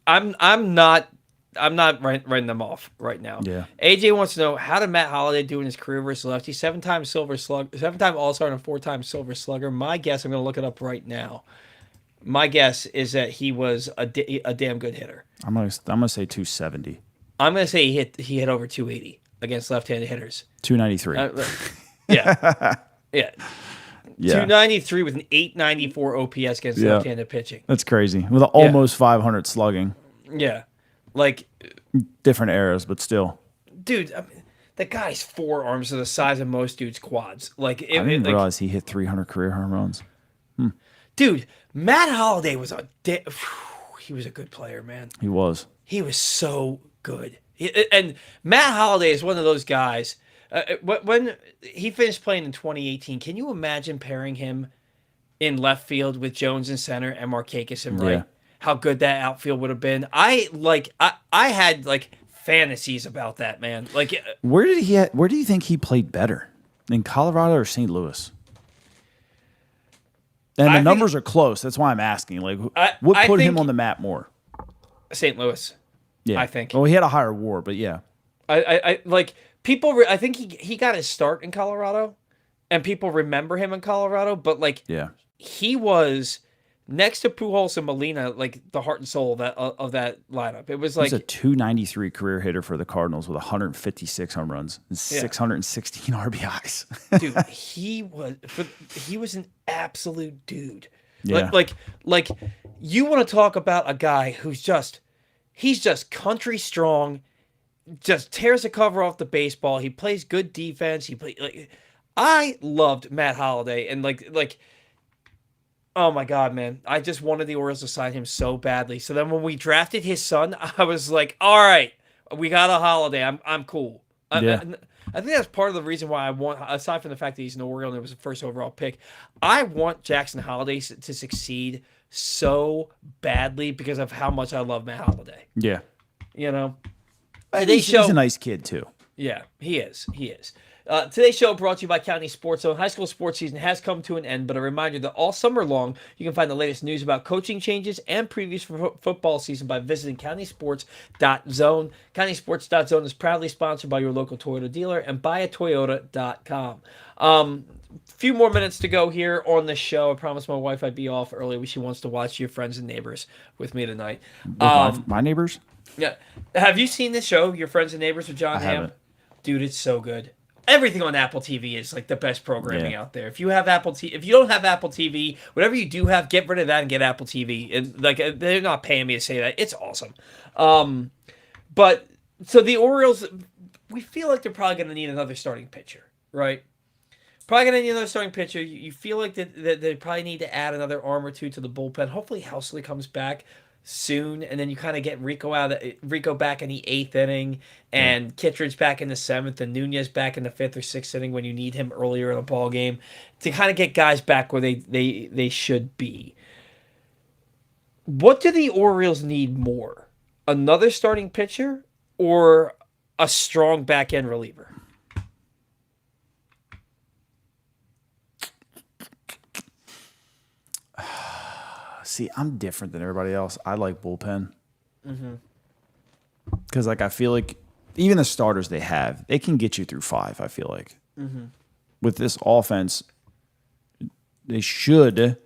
I'm not writing them off right now. Yeah. AJ wants to know, how did Matt Holliday do in his career versus lefty? 7-time All-Star and a 4-time Silver Slugger. My guess, I'm going to look it up right now. My guess is that he was a damn good hitter. I'm gonna say 270. I'm gonna say he hit over 280 against left-handed hitters. 293. Yeah, yeah. Yeah. 293 with an 894 OPS against left-handed pitching. That's crazy. With almost 500 slugging. Yeah, like, Different eras, but still. dude, I mean, the guy's forearms are the size of most dudes' quads. Like, I didn't realize he hit 300 career home runs. dude, Matt Holliday was he was a good player, man. He was. He was so good. And Matt Holliday is one of those guys. When he finished playing in 2018, can you imagine pairing him in left field with Jones in center and Markakis in right? Yeah. How good that outfield would have been. I had like fantasies about that, man. Like, Where do you think he played better? In Colorado or St. Louis? And the numbers are close. That's why I'm asking. Like, what put him on the map more? St. Louis. Yeah, I think. Well, he had a higher WAR, but yeah. I like people. I think he got his start in Colorado, and people remember him in Colorado. But like, Yeah. he was next to Pujols and Molina, like the heart and soul of that lineup. It was like He's a 293 career hitter for the Cardinals with 156 home runs and 616 RBIs. dude, he was an absolute dude. Yeah. Like you want to talk about a guy who's he's just country strong, just tears the cover off the baseball. He plays good defense. I loved Matt Holliday, and like oh my God, man. I just wanted the Orioles to sign him so badly. So then when we drafted his son, I was like, all right, we got a Holiday. I'm cool. Yeah. I think that's part of the reason why I want, aside from the fact that he's an Oriole and it was the first overall pick, I want Jackson Holiday to succeed so badly because of how much I love Matt Holiday. Yeah. You know? He's a nice kid, too. Yeah, he is. He is. Today's show brought to you by County Sports Zone. High school sports season has come to an end, but a reminder that all summer long, you can find the latest news about coaching changes and previews for football season by visiting countysports.zone. Countysports.zone is proudly sponsored by your local Toyota dealer and buyatoyota.com. Few more minutes to go here on the show. I promised my wife I'd be off early. She wants to watch Your Friends and Neighbors with me tonight. My neighbors? Yeah. Have you seen this show, Your Friends and Neighbors with John Hamm? Haven't. Dude, it's so good. Everything on Apple TV is like the best programming out there. If you have if you don't have Apple TV, whatever you do have, get rid of that and get Apple TV. And like, they're not paying me to say that. It's awesome. But so the Orioles, we feel like they're probably going to need another starting pitcher, right? Probably going to need another starting pitcher. You feel like that they probably need to add another arm or two to the bullpen. Hopefully Housley comes back soon, and then you kind of get Rico back in the 8th inning, and Kittredge back in the 7th, and Nunez back in the 5th or 6th inning when you need him earlier in a ball game to kind of get guys back where they should be. What do the Orioles need more? Another starting pitcher or a strong back end reliever? See, I'm different than everybody else. I like bullpen. Because, like, I feel like even the starters they have, they can get you through 5, I feel like. With this offense, they should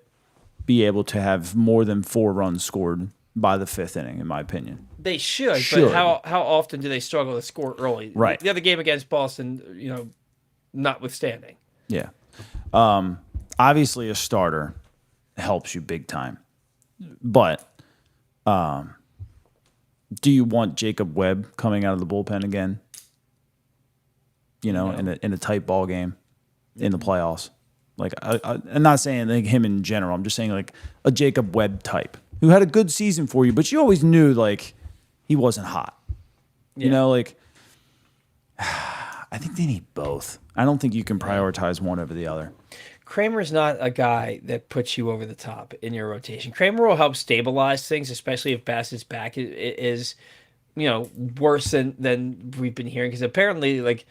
be able to have more than 4 runs scored by the 5th inning, in my opinion. They should. But how often do they struggle to score early? Right. The other game against Boston, notwithstanding. Yeah. Obviously, a starter helps you big time. But do you want Jacob Webb coming out of the bullpen again? No. In a tight ball game in the playoffs. Like, I'm not saying like him in general. I'm just saying like a Jacob Webb type who had a good season for you, but you always knew like he wasn't hot. Yeah. I think they need both. I don't think you can prioritize one over the other. Kramer's not a guy that puts you over the top in your rotation. Kramer will help stabilize things, especially if Bassett's back is worse than we've been hearing. Because apparently, like,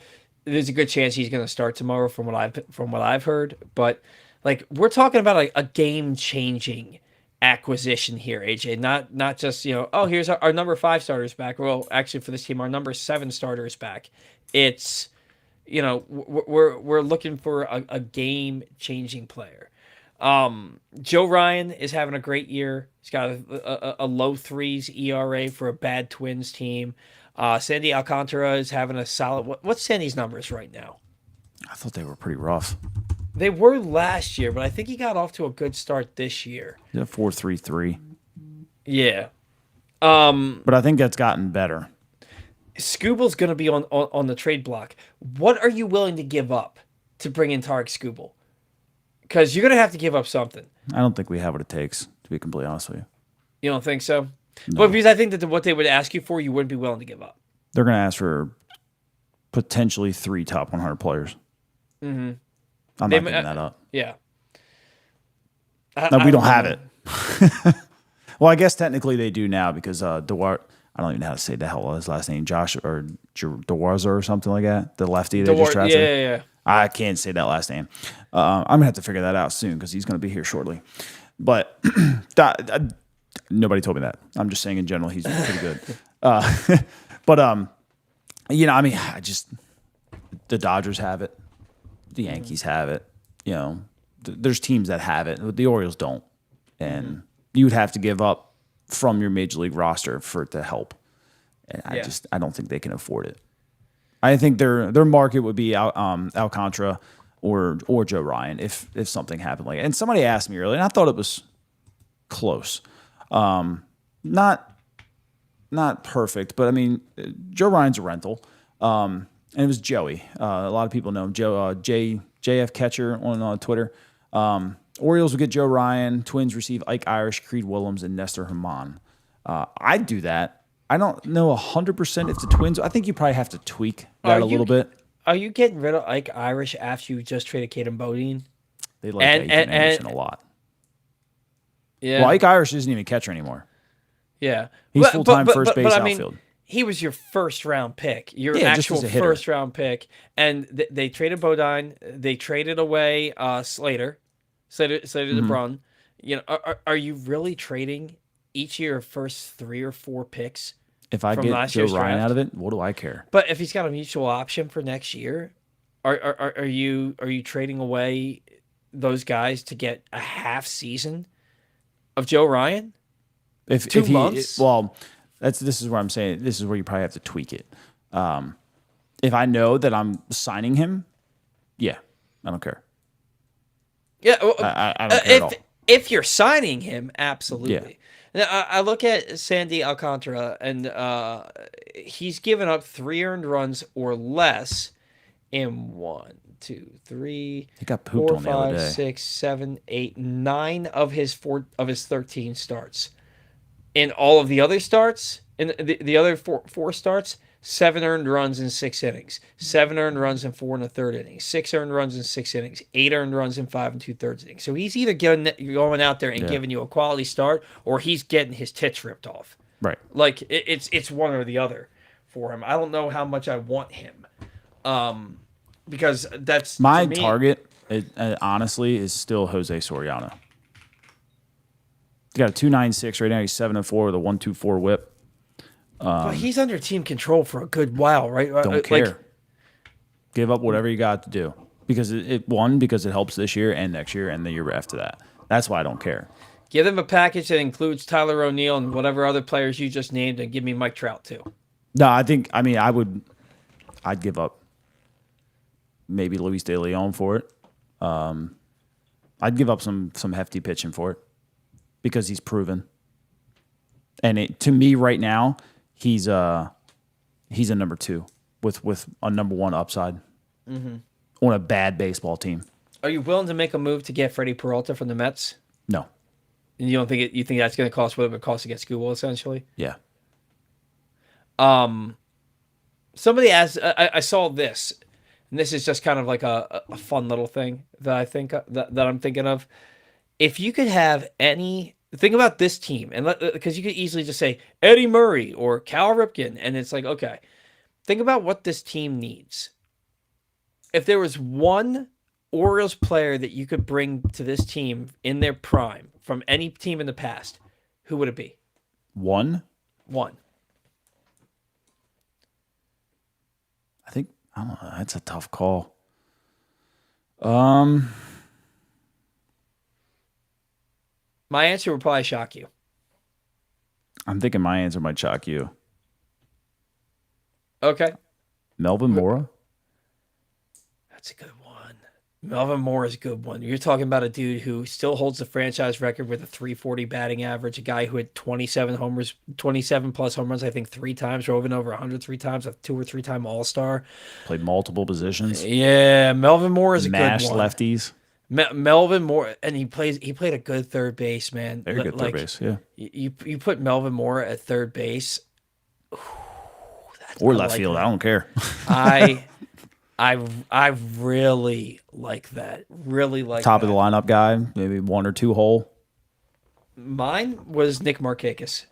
there's a good chance he's going to start tomorrow, from what I've heard. But like, we're talking about a game changing acquisition here, AJ. Not just here's our number 5 starters back. Well, actually, for this team, our number 7 starters back. It's we're looking for a game-changing player. Joe Ryan is having a great year. He's got a low 3s ERA for a bad Twins team. Sandy Alcantara is having a solid. What's Sandy's numbers right now? I thought they were pretty rough. They were last year, but I think he got off to a good start this year. Yeah, 4.33. Yeah. But I think that's gotten better. Skubel's going to be on the trade block. What are you willing to give up to bring in Tarek Skubel? Because you're going to have to give up something. I don't think we have what it takes, to be completely honest with you. You don't think so? No. But because I think that what they would ask you for, you wouldn't be willing to give up. They're going to ask for potentially 3 top 100 players. Mm-hmm. I'm not giving that up. Yeah. No, we don't have it. Well, I guess technically they do now because Duarte, I don't even know how to say the hell his last name, Josh or Duarza or something like that. The lefty they just drafted. Yeah. I can't say that last name. I'm going to have to figure that out soon because he's going to be here shortly. But nobody told me that. I'm just saying in general he's pretty good. But the Dodgers have it. The Yankees have it. There's teams that have it. The Orioles don't. And you would have to give up from your major league roster for it to help. And I don't think they can afford it. I think their market would be Alcantara or Joe Ryan if something happened like that. And somebody asked me earlier, and I thought it was close. Not perfect, but I mean, Joe Ryan's a rental. And it was Joey. A lot of people know him. JF Catcher on Twitter. Orioles would get Joe Ryan. Twins receive Ike Irish, Creed Willems, and Nestor Herman. I'd do that. I don't know 100% if the Twins. I think you probably have to tweak that a little bit. Are you getting rid of Ike Irish after you just traded Caden Bodine? They like Ethan Anderson a lot. Yeah. Well, Ike Irish isn't even a catcher anymore. Yeah. He's full-time first base outfield. He was your first-round pick, your actual first-round pick. And they traded Bodine. They traded away Slater DeBrun. Are you really trading each of your first 3 or 4 picks? If I get Joe Ryan out of it, what do I care? But if he's got a mutual option for next year, are you trading away those guys to get a half season of Joe Ryan? If 2 months? This is where I'm saying this is where you probably have to tweak it. If I know that I'm signing him, yeah, I don't care. Yeah, I don't care at all. If you're signing him, absolutely. Yeah. Now, I look at Sandy Alcantara, and he's given up 3 earned runs or less in 1, 2, 3, he got pooped 4, on the other 5, day. 6, 7, 8, 9 of his 13 starts. In all of the other starts, in the other four starts, 7 earned runs in 6 innings, 7 earned runs in 4 1/3 innings, 6 earned runs in 6 innings, 8 earned runs in 5 2/3 innings. So he's either going out there and giving you a quality start, or he's getting his tits ripped off. Right. Like it's one or the other for him. I don't know how much I want him, because that's my target. Honestly, is still Jose Soriano. He's got a 2.96 right now. He's 7-4 with a 1.24 WHIP. But he's under team control for a good while, right? Don't care. Give up whatever you got to do because because it helps this year and next year and the year after that. That's why I don't care. Give them a package that includes Tyler O'Neill and whatever other players you just named, and give me Mike Trout too. No, I'd give up maybe Luis De Leon for it. I'd give up some hefty pitching for it because he's proven. And to me right now, he's a number 2 with a number 1 upside on a bad baseball team. Are you willing to make a move to get Freddie Peralta from the Mets? No. And you don't think you think that's going to cost what it would cost to get Skubal essentially? Yeah. Somebody asked. I saw this, and this is just kind of like a fun little thing that I think that I'm thinking of. If you could have think about this team, and because you could easily just say Eddie Murray or Cal Ripken, and it's like, okay, think about what this team needs. If there was one Orioles player that you could bring to this team in their prime from any team in the past, who would it be? One? I don't know. That's a tough call. My answer would probably shock you. I'm thinking my answer might shock you. Okay. Melvin Mora. That's a good one. Melvin Moore is a good one. You're talking about a dude who still holds the franchise record with a 340 batting average, a guy who had 27 homers, 27 plus home runs, I think 3 times, drove in over 100 3 times, a 2 or 3 time All-Star. Played multiple positions. Yeah, Melvin Moore is a good Mashed one. lefties. Melvin Moore, and he played a good third base, man. Very good third base, yeah. You put Melvin Moore at third base, Or left field. I don't care. I really like that. Really like Top that. of the lineup guy, maybe 1 or 2 hole. Mine was Nick Markakis.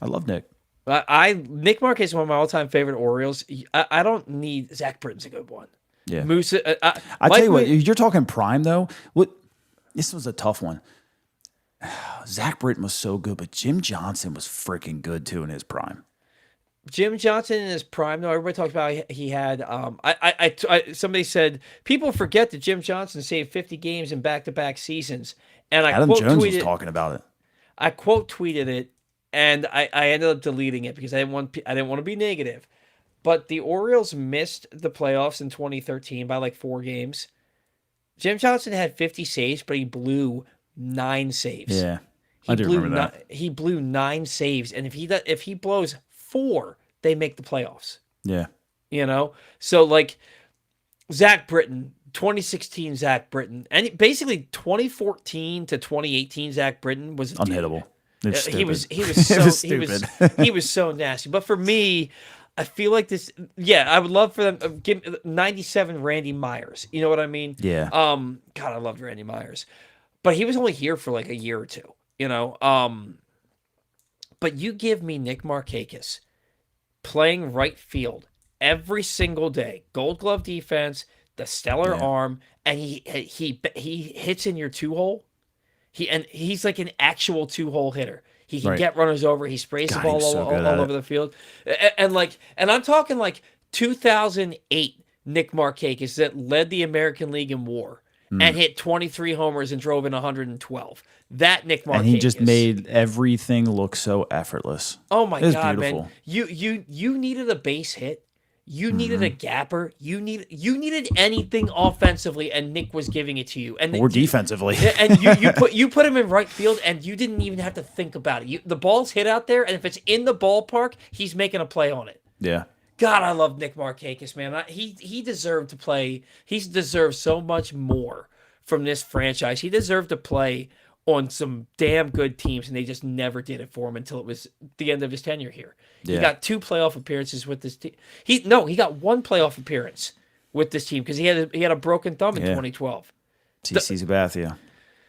I love Nick. Nick Markakis is one of my all-time favorite Orioles. I don't need Zach Britton's a good one. Yeah. Moose. I tell you what, you're talking prime though. This was a tough one. Zach Britton was so good, but Jim Johnson was freaking good too in his prime. Jim Johnson in his prime, though, everybody talks about he had. Somebody said people forget that Jim Johnson saved 50 games in back-to-back seasons, and Adam Jones was talking about it. I quote tweeted it, and I ended up deleting it because I didn't want to be negative. But the Orioles missed the playoffs in 2013 by like 4 games. Jim Johnson had 50 saves, but he blew 9 saves. Yeah, I do remember that. He blew 9 saves, and if he blows 4, they make the playoffs. Yeah. So like Zach Britton, 2016 Zach Britton, and basically 2014 to 2018 Zach Britton was unhittable. He was he was so nasty. But for me, I feel like this. Yeah, I would love for them give 97 Randy Myers. You know what I mean? Yeah. God, I loved Randy Myers, but he was only here for like a year or two. But you give me Nick Markakis playing right field every single day, Gold Glove defense, the stellar arm, and he hits in your 2-hole. He's like an actual 2-hole hitter. He can get runners over. He sprays the ball all over the field, and I'm talking like 2008 Nick Markakis that led the American League in WAR and hit 23 homers and drove in 112. That Nick Markakis. And he just made everything look so effortless. Oh my God, beautiful. man! You needed a base hit. You needed a gapper. You needed anything offensively, and Nick was giving it to you. Or defensively. And you put him in right field, and you didn't even have to think about it. The ball's hit out there, and if it's in the ballpark, he's making a play on it. Yeah. God, I love Nick Markakis, man. He deserved to play. He deserved so much more from this franchise. He deserved to play on some damn good teams, and they just never did it for him until it was the end of his tenure here. Yeah. He got 2 playoff appearances with this team. He got 1 playoff appearance with this team because he had a broken thumb in 2012. CC Sabathia,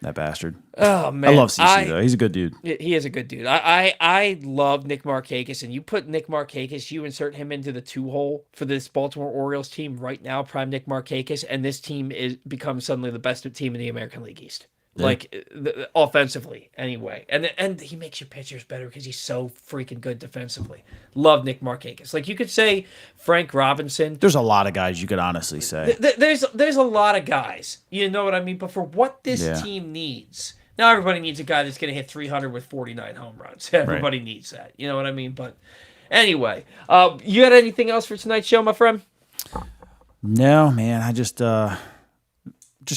that bastard. Oh man, I love CC though. He's a good dude. He is a good dude. I love Nick Markakis, and you put Nick Markakis, you insert him into the 2-hole for this Baltimore Orioles team right now, prime Nick Markakis, and this team becomes suddenly the best team in the American League East. Like offensively, anyway, and he makes your pitchers better because he's so freaking good defensively. Love Nick Markakis. Like you could say Frank Robinson. There's a lot of guys you could honestly say. There's a lot of guys. You know what I mean? But for what this team needs, now everybody needs a guy that's going to hit 300 with 49 home runs. Everybody needs that. You know what I mean? But anyway, you got anything else for tonight's show, my friend? No, man. I just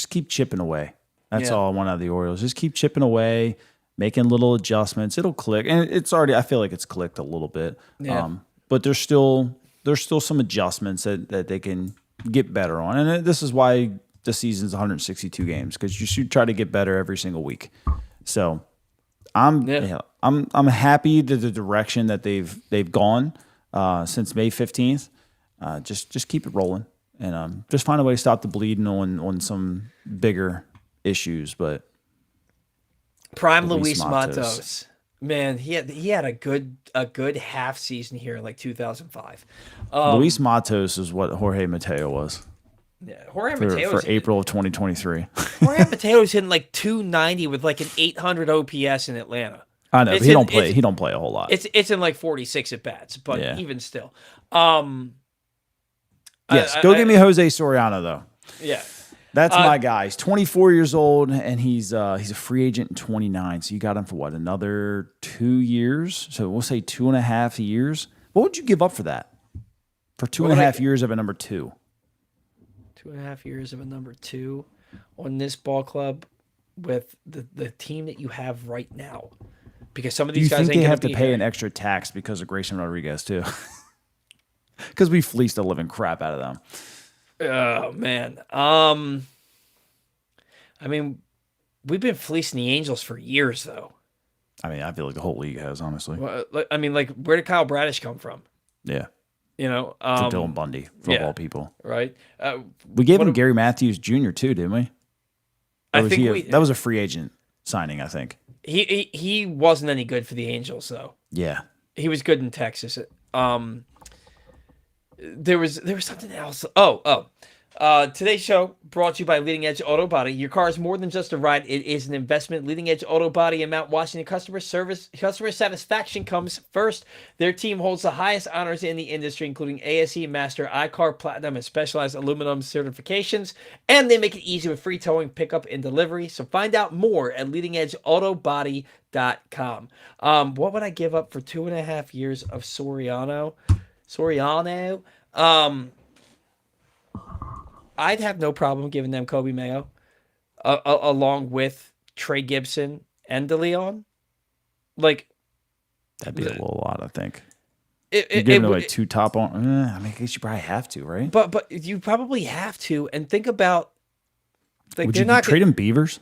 keep chipping away. That's all I want out of the Orioles. Just keep chipping away, making little adjustments. It'll click, and it's already. I feel like it's clicked a little bit. Yeah. But there's still some adjustments that they can get better on, and this is why the season's 162 games because you should try to get better every single week. So I'm happy to the direction that they've gone since May 15th. Just keep it rolling, and just find a way to stop the bleeding on some bigger issues. But prime Luis Matos, man, he had a good half season here in like 2005. Luis Matos is what Jorge Mateo was. Yeah, Jorge Mateo for April of 2023. Jorge Mateo's hitting like 290 with like an 800 OPS in Atlanta. I know he don't play a whole lot. It's in like 46 at bats, but even still. Yes, give me Jose Soriano though. Yeah. That's my guy. He's 24 years old, and he's a free agent in 29. So you got him for what, another 2 years? So we'll say 2.5 years. What would you give up for that? For 2.5 years of a number 2. 2.5 years of a number 2 on this ball club with the team that you have right now. Because some of Do you these guys think ain't they going have to to be pay here. an extra tax because of Grayson Rodriguez too? Because we fleeced the living crap out of them. Oh man. I mean, we've been fleecing the Angels for years, though. I mean, I feel like the whole league has, honestly. Well, I mean, like, where did Kyle Bradish come from? Yeah. You know, For Dylan Bundy, for all people. right. We gave him Gary Matthews Jr. too, didn't we? Or I was think that was a free agent signing, I think. he wasn't any good for the Angels, though. Yeah. He was good in Texas. There was something else. Today's show brought to you by Leading Edge Auto Body. Your car is more than just a ride; it is an investment. Leading Edge Auto Body in Mount Washington, customer satisfaction comes first. Their team holds the highest honors in the industry, including ASE Master, iCar Platinum, and specialized aluminum certifications. And they make it easy with free towing, pickup, and delivery. So find out more at leadingedautobody.com. What would I give up for 2.5 years of Soriano? I'd have no problem giving them Kobe Mayo, along with Trey Gibson and DeLeon. Like, that'd be a little lot, I think. You're giving away 2 top on. I mean, I guess you probably have to, right? But you probably have to, and think about. Like, would you trade him Beavers?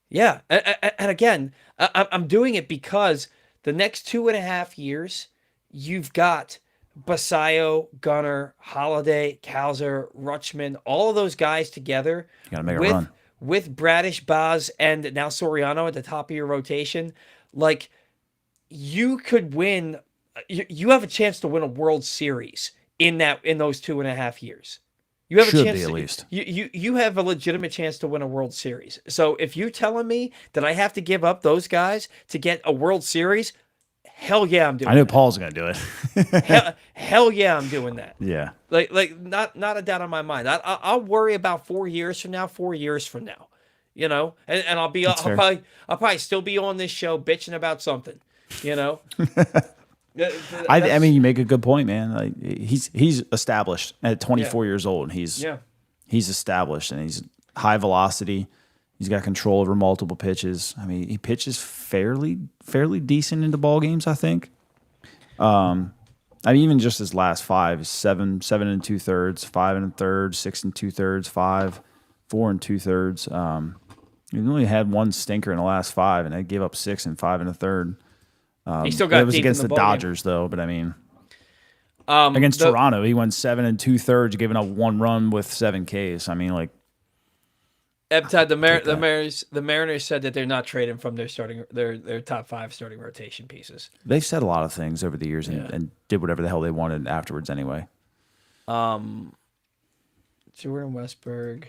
Yeah, and again, I'm doing it because the next 2.5 years, you've got Basayo, Gunnar, Holiday, Kowser, Rutschman, all of those guys together. You got to make a run. With Bradish, Baz, and now Soriano at the top of your rotation. Like, you could win. You have a chance to win a World Series in those 2.5 years. You have a chance at least. You have a legitimate chance to win a World Series. So if you're telling me that I have to give up those guys to get a World Series, hell yeah, I'm doing I know that. Paul's going to do it. hell yeah, I'm doing that. Yeah. Like not a doubt on my mind. I'll worry about 4 years from now, you know, and I'll probably still be on this show bitching about something, you know. I mean, you make a good point, man. Like he's established at 24 years old. He's established, and he's high velocity. He's got control over multiple pitches. I mean, he pitches fairly decent into ball games, I think. I mean, even just his last 5 is 7 2/3, 5 1/3, 6 2/3, 5, 4 2/3. He only had one stinker in the last 5, and they gave up 6 and 5 1/3. He still got it was deep against in the Dodgers, though. But I mean, game. against Toronto, he went 7 2/3, giving up 1 run with 7 Ks. I mean, like, the Mariners said that they're not trading from their top 5 starting rotation pieces. They've said a lot of things over the years and did whatever the hell they wanted afterwards, anyway. Jordan Westberg,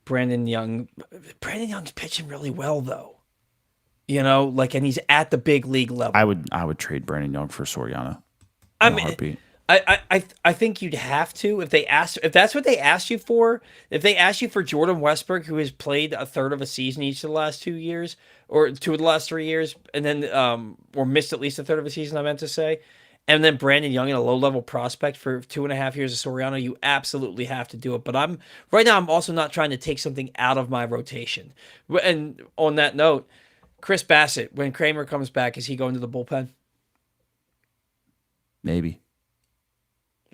Brandon Young. Brandon Young's pitching really well, though. You know, like, and he's at the big league level. I would trade Brandon Young for Soriano. I mean, I think you'd have to if that's what they asked you for. If they asked you for Jordan Westberg, who has played a third of a season each of the last 2 years, or 2 of the last 3 years, and then or missed at least a third of a season, I meant to say, and then Brandon Young and a low level prospect for 2.5 years of Soriano, you absolutely have to do it. But I'm also not trying to take something out of my rotation. And on that note, Chris Bassett, when Kramer comes back, is he going to the bullpen? Maybe.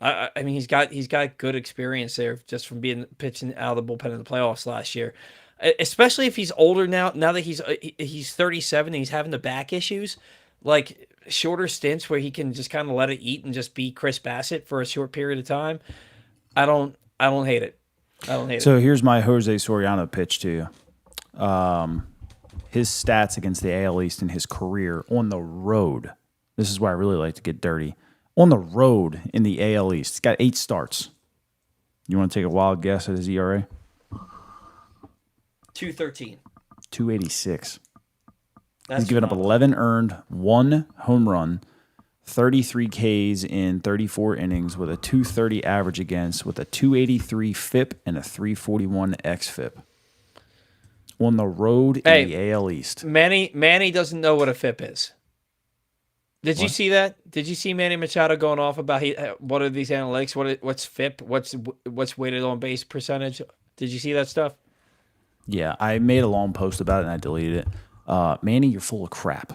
I mean, he's got good experience there just from pitching out of the bullpen in the playoffs last year, especially if he's older now. Now that he's 37 and he's having the back issues, like shorter stints where he can just kind of let it eat and just be Chris Bassett for a short period of time. I don't hate it. So here's my Jose Soriano pitch to you. His stats against the AL East in his career on the road. This is where I really like to get dirty. On the road in the AL East. He's got 8 starts. You want to take a wild guess at his ERA? 2.13. 2.86. He's given up 11 earned, 1 home run, 33 Ks in 34 innings with a 230 average against, with a 283 FIP and a 341 xFIP. On the road in the AL East. Manny doesn't know what a FIP is. Did you What? see that? Did you see Manny Machado going off about what are these analytics? What's FIP? What's weighted on base percentage? Did you see that stuff? Yeah, I made a long post about it and I deleted it. Manny, you're full of crap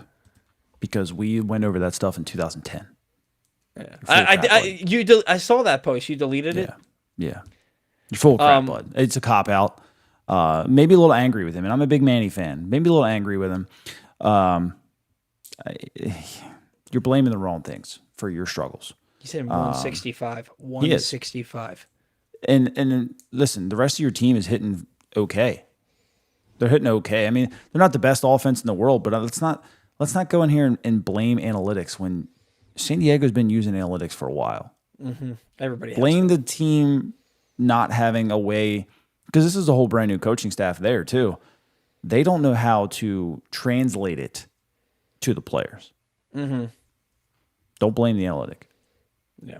because we went over that stuff in 2010. Yeah. You're full of crap, bud. I saw that post. You deleted it. Yeah, yeah. You're full of crap, Um, bud. It's a cop out. Maybe a little angry with him, and I'm a big Manny fan. Maybe a little angry with him. Um, you're blaming the wrong things for your struggles. He said 165. He is. 165. And listen, the rest of your team is hitting okay. They're hitting okay. I mean, they're not the best offense in the world, but let's not go in here and blame analytics when San Diego's been using analytics for a while. Everybody has Blame the team not having a way, because this is a whole brand new coaching staff there too. They don't know how to translate it to the players. Don't blame the analytic. Yeah.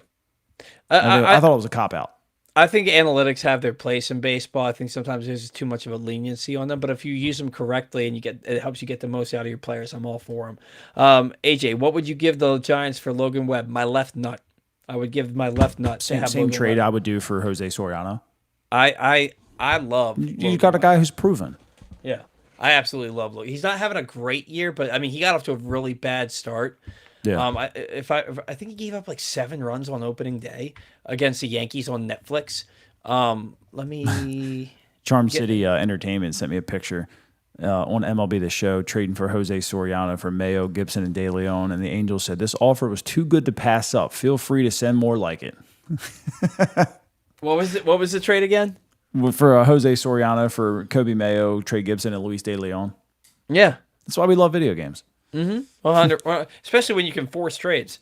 I thought it was a cop out. I think analytics have their place in baseball. I think sometimes there's too much of a leniency on them, but if you use them correctly and it helps you get the most out of your players, I'm all for them. AJ, what would you give the Giants for Logan Webb? My left nut. I would give my left nut. Same trade I would do for Jose Soriano. I love. You got a guy who's proven. Yeah, I absolutely love Logan. He's not having a great year, but I mean, he got off to a really bad start. Yeah. I think he gave up like 7 runs on opening day against the Yankees on Netflix. Let me. Charm City Entertainment sent me a picture on MLB The Show trading for Jose Soriano for Mayo, Gibson, and De Leon, and the Angels said this offer was too good to pass up. Feel free to send more like it. What was it? What was the trade again? For Jose Soriano for Kobe Mayo, Trey Gibson, and Luis De Leon. Yeah. That's why we love video games. 100, especially when you can force trades.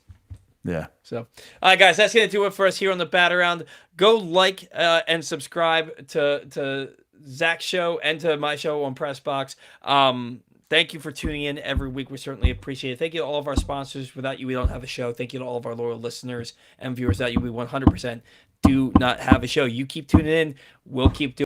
Yeah. So, all right, guys, that's going to do it for us here on the Bat Around. Go like and subscribe to Zach's show and to my show on Pressbox. Thank you for tuning in every week. We certainly appreciate it. Thank you to all of our sponsors. Without you, we don't have a show. Thank you to all of our loyal listeners and viewers. Without you, we 100% do not have a show. You keep tuning in. We'll keep doing